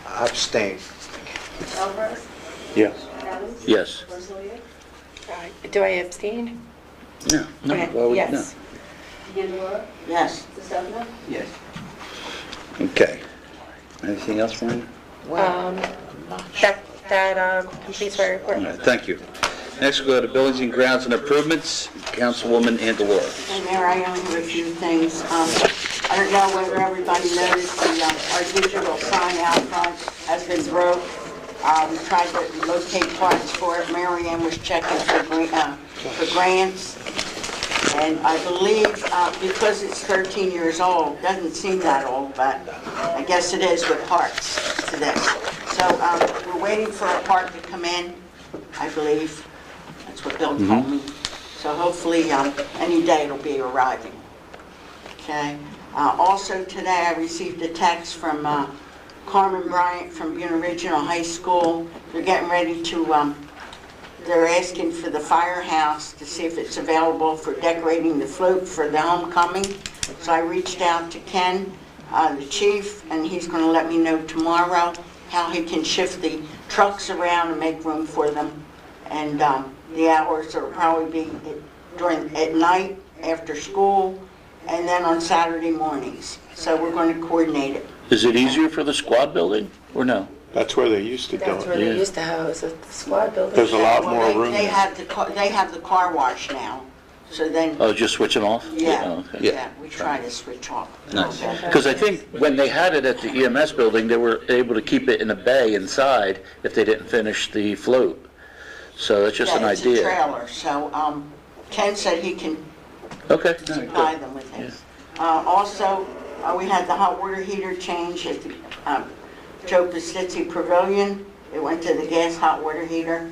Abstain. Yes. Yes. Do I abstain? No. Okay, Well, no. yes. Yes. Yes. Okay. Anything else, Ryan? That completes my report. All right, thank you. Next, we'll go to Buildings and Grounds and Improvements, Councilwoman Andalora. Hey, Mayor, I only have a few things. I don't know whether everybody noticed our digital sign out front has been broke. We tried to locate parts for it. Mary Ann was checking for grants. And I believe, because it's 13 years old, doesn't seem that old, but I guess it is with parts to this. So we're waiting for a part to come in, I believe. That's what Bill told me. So hopefully, any day it'll be arriving. Okay. Also today, I received a text from Carmen Bryant from Buena Regional High School. They're getting ready to, they're asking for the firehouse to see if it's available for decorating the float for the homecoming. So I reached out to Ken, the chief, and he's going to let me know tomorrow how he can shift the trucks around and make room for them. And the hours will probably be at night, after school, and then on Saturday mornings. So we're going to coordinate it. Is it easier for the squad building, or no? That's where they used to do That's where it. they used to house the squad building. There's a lot Well, more room. They have the car wash now, so then, Oh, just switch them off? yeah, Oh, okay. yeah, we try to switch off. a little Nice. bit. Because I think when they had it at the EMS building, they were able to keep it in a bay inside if they didn't finish the float. So that's just an Yeah, it's a idea. trailer, so Ken said he can Okay. supply them with it. Also, we had the hot water heater change at the Joe Pastizzi Pavilion. It went to the gas hot water heater.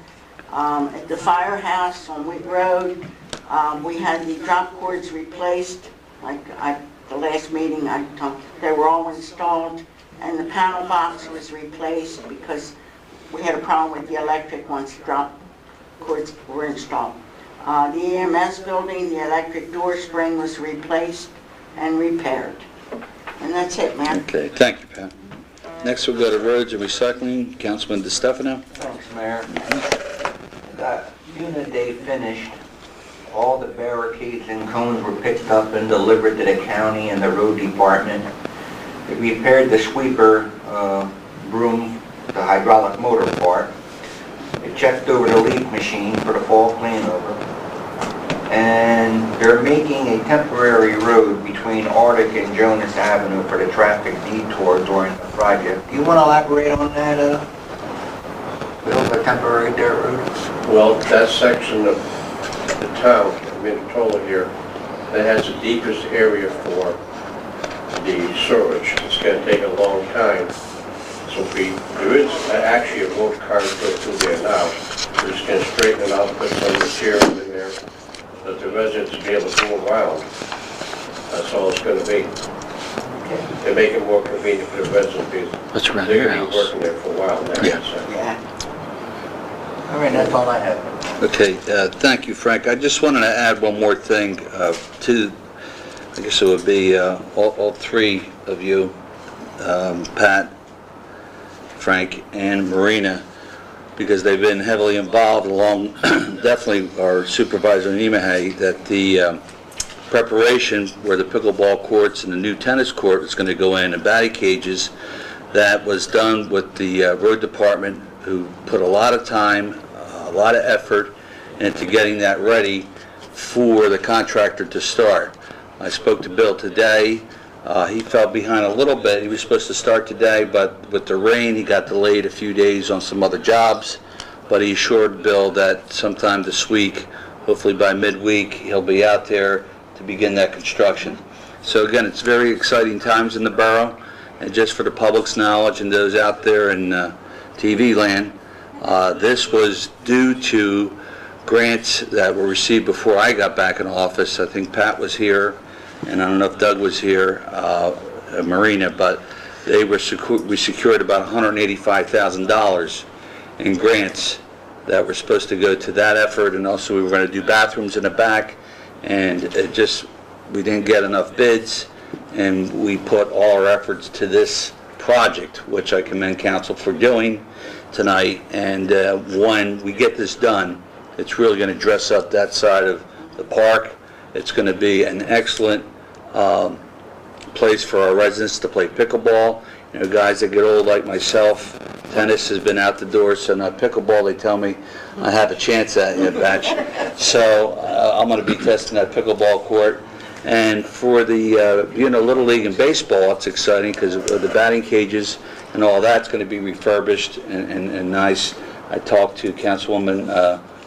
At the firehouse on Wheat Road, we had the drop cords replaced. The last meeting, they were all installed, and the panel box was replaced because we had a problem with the electric once the drop cords were installed. The EMS building, the electric door spring was replaced and repaired. And that's it, man. Okay, thank you, Pat. Next, we'll go to Roads and Recycling, Councilman DeStefano. Thanks, Mayor. That unit they finished, all the barricades and cones were picked up and delivered to the county and the road department. They repaired the sweeper broom, the hydraulic motor part. They checked over the leaf machine for the fall cleanover. And they're making a temporary road between Arctic and Jonas Avenue for the traffic detour during the project. Do you want to elaborate on that, Bill, the temporary dirt road? Well, that section of the town, Minatola here, that has the deepest area for the sewage. It's going to take a long time. So there is actually a road car go through there now. We're just going to straighten it out, put some material in there, that the residents will be able to go around. That's all it's going to be. To make it more convenient for the residents. That's around They're your going to be house. working there for a while now. Yeah. so. Yeah. All right, that's all I have. Okay, thank you, Frank. I just wanted to add one more thing to, I guess it would be all three of you, Pat, Frank, and Marina, because they've been heavily involved along, definitely our supervisor Nemahay, that the preparation where the pickleball courts and the new tennis court is going to go in and batting cages, that was done with the road department, who put a lot of time, a lot of effort into getting that ready for the contractor to start. I spoke to Bill today. He fell behind a little bit. He was supposed to start today, but with the rain, he got delayed a few days on some other jobs. But he assured Bill that sometime this week, hopefully by midweek, he'll be out there to begin that construction. So again, it's very exciting times in the borough. And just for the public's knowledge and those out there in TV land, this was due to grants that were received before I got back in office. I think Pat was here, and I don't know if Doug was here, Marina, but we secured about $185,000 in grants that were supposed to go to that effort, and also we were going to do bathrooms in the back, and we didn't get enough bids, and we put all our efforts to this project, which I commend council for doing tonight. And when we get this done, it's really going to dress up that side of the park. It's going to be an excellent place for our residents to play pickleball. You know, guys that get old like myself, tennis has been out the door, so now pickleball, they tell me I have a chance at it, Batch. So I'm going to be testing that pickleball court. And for the Little League and baseball, it's exciting because the batting cages and all that's going to be refurbished and nice. I talked to Councilwoman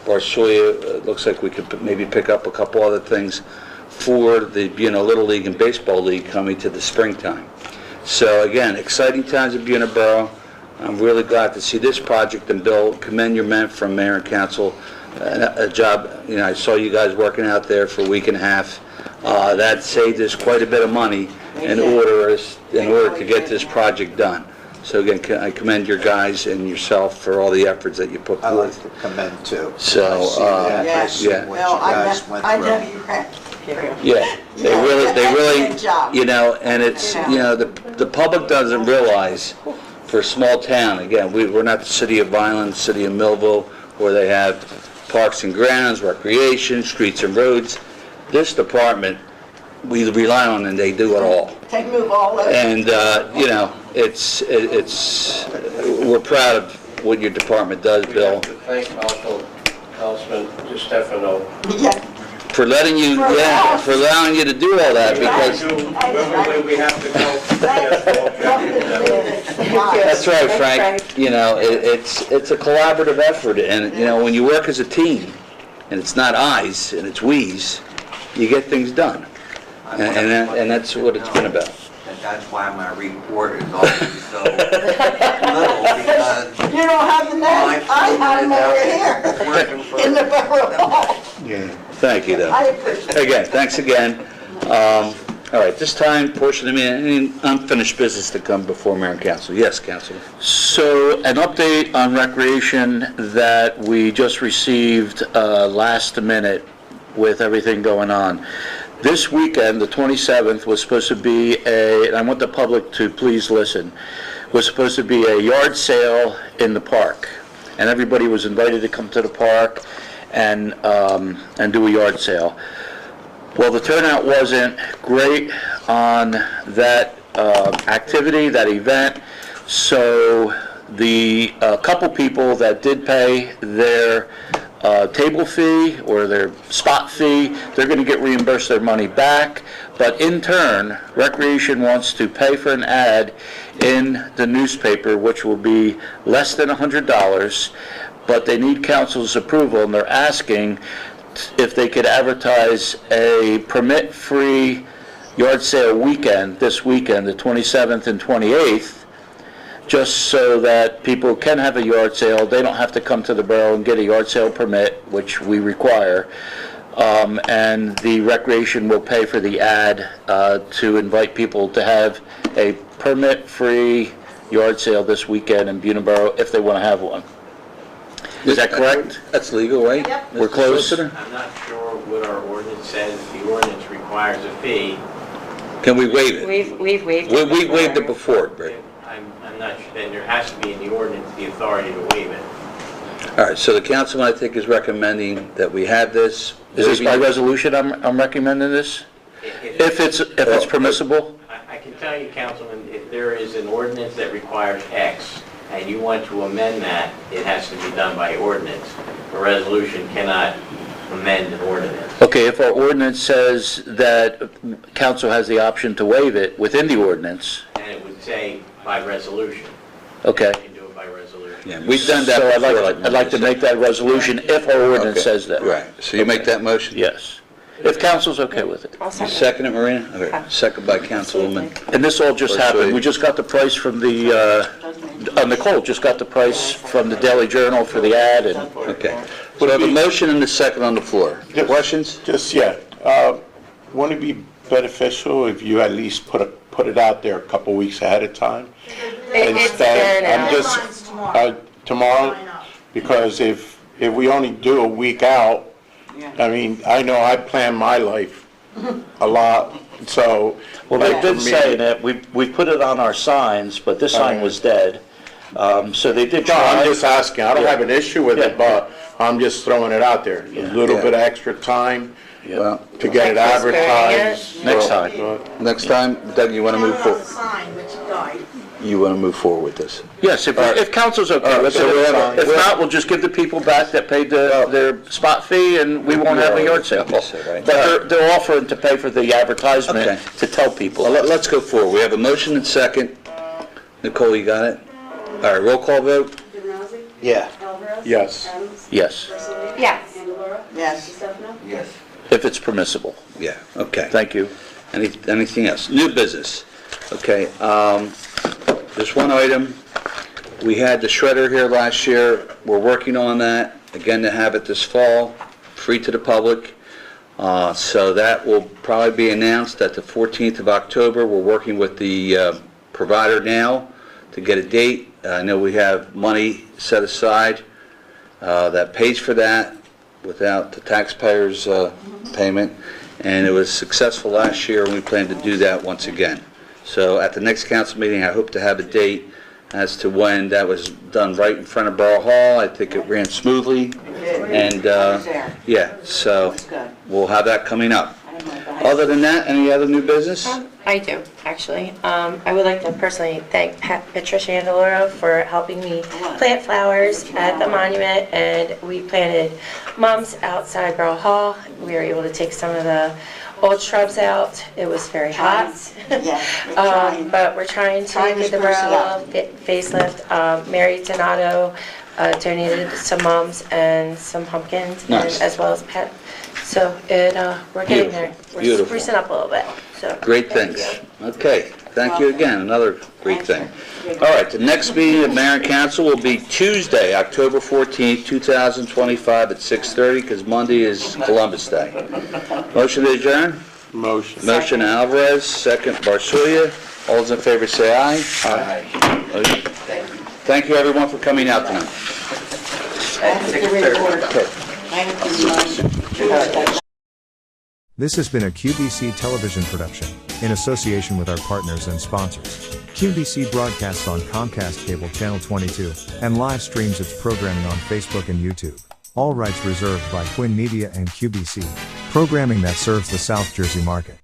Barsoya. It looks like we could maybe pick up a couple other things for the Little League and baseball league coming to the springtime. So again, exciting times at Buena Borough. I'm really glad to see this project, and Bill, commend your men from mayor and council. A job, I saw you guys working out there for a week and a half. That saved us quite a bit of money in order to get this project done. So again, I commend your guys and yourself for all the efforts that you put forth. I like to commend too. So, I see what you guys went I know through. you have. yeah, they really, and it's, the public doesn't realize, for a small town, again, we're not the city of Vineland, city of Millville, where they have parks and grounds, recreation, streets and roads. This department, we rely on, and they do it all. They move all over. And, we're proud of what your department does, Bill. Thank also Councilman DeStefano. Yeah. For letting you, for allowing you to do all that, because... We have to go. That's right, Frank. It's a collaborative effort, and, when you work as a team, and it's not I's, and it's we's, you get things done. And that's what it's been about. And that's why my report is always so little, because... You don't have the net. I have them over here in the borough hall. Yeah. Thank you, though. I appreciate it. Again, thanks again. All right, this time, portion of any unfinished business to come before Mayor and Council. Yes, Councilor. So, an update on recreation that we just received last minute with everything going on. This weekend, the 27th, was supposed to be and I want the public to please listen, was supposed to be a yard sale in the park. And everybody was invited to come to the park and do a yard sale. Well, the turnout wasn't great on that activity, that event, so the couple people that did pay their table fee or their spot fee, they're going to get reimbursed their money back, but in turn, Recreation wants to pay for an ad in the newspaper, which will be less than $100, but they need council's approval, and they're asking if they could advertise a permit-free yard sale weekend, this weekend, the 27th and 28th, just so that people can have a yard sale. They don't have to come to the borough and get a yard sale permit, which we require. And the Recreation will pay for the ad to invite people to have a permit-free yard sale this weekend in Buena Borough if they want to have one. Is that correct? That's legal, right? Yep. We're close? I'm not sure what our ordinance says. The ordinance requires a fee. Can we waive it? We've waived it. We waived it before, Rick. I'm not sure, then there has to be in the ordinance the authority to waive it. All right, so the councilman, I think, is recommending that we have this. Is this by resolution I'm recommending this? If it's permissible? I can tell you, Councilman, if there is an ordinance that requires X, and you want to amend that, it has to be done by ordinance. A resolution cannot amend an ordinance. Okay, if our ordinance says that council has the option to waive it within the ordinance, And it would say by resolution. okay. You can do it by resolution. Yeah, we've done that So before. I'd like to make that resolution if our ordinance Okay. says that. Right, so you make that motion? Yes. If council's okay with it. I'll You second. second it, Marina? Okay, second by Councilwoman. And this all just happened, we just got the price from the, Nicole just got the price from the Daily Journal for the ad, and Okay. So I have a motion and a second on the floor. Questions? Just, yeah, wouldn't it be beneficial if you at least put it out there a couple weeks ahead of time? It's there now. I'm just, tomorrow, because if we only do a week out, I mean, I know I plan my life a lot, so. well, they've been saying that, we put it on our signs, but this sign was dead. So they did No, try. I'm just asking, I don't have an issue with it, Yeah. but I'm just throwing it out there. A little Yeah. bit of extra time Well, to get it Like this advertised. Next time. next time, Doug, you want to move forward? sign, which died. You want to move forward with this? Yes, if council's okay with so we it. have a- If not, we'll just give the people back that paid their spot fee, and we won't have a yard sale. Right. But they're offering to pay for the advertisement Okay. to tell people. Well, let's go forward. We have a motion and second. Nicole, you got it? All right, roll call vote? Yeah. Yes. Yes, Yes. Yes. Yes. if it's permissible. Yeah, okay. Thank you. Anything else? New business. Okay, there's one item. We had the shredder here last year. We're working on that, again, to have it this fall, free to the public. So that will probably be announced at the 14th of October. We're working with the provider now to get a date. I know we have money set aside that pays for that without the taxpayers' payment, and it was successful last year, and we plan to do that once again. So at the next council meeting, I hope to have a date as to when that was done right in front of Borough Hall. I think it ran smoothly, and yeah, so we'll have that coming up. Other than that, any other new business? I do, actually. I would like to personally thank Patricia Andaloro for helping me plant flowers at the monument, and we planted mums outside Borough Hall. We were able to take some of the old shrubs out. It was very hot. But we're trying to get the borough facelift. Mary Donato donated some mums and some pumpkins, Nice. and as well as pet. So we're getting there. We're Beautiful. sprucing up a little bit. So Great thank things. you. Okay, thank you again, another great thing. All right, the next meeting of Mayor and Council will be Tuesday, October 14th, 2025 at 6:30, because Monday is Columbus Day. Motion to adjourn? Motion. Motion Alvarez, second Barsoya. All those in favor say aye. Aye. Thank you, everyone, for coming out tonight. This has been a QBC television production, in association with our partners and sponsors. QBC broadcasts on Comcast Cable Channel 22, and live streams its programming on Facebook and YouTube. All rights reserved by Quinn Media and QBC. Programming that serves the South Jersey market.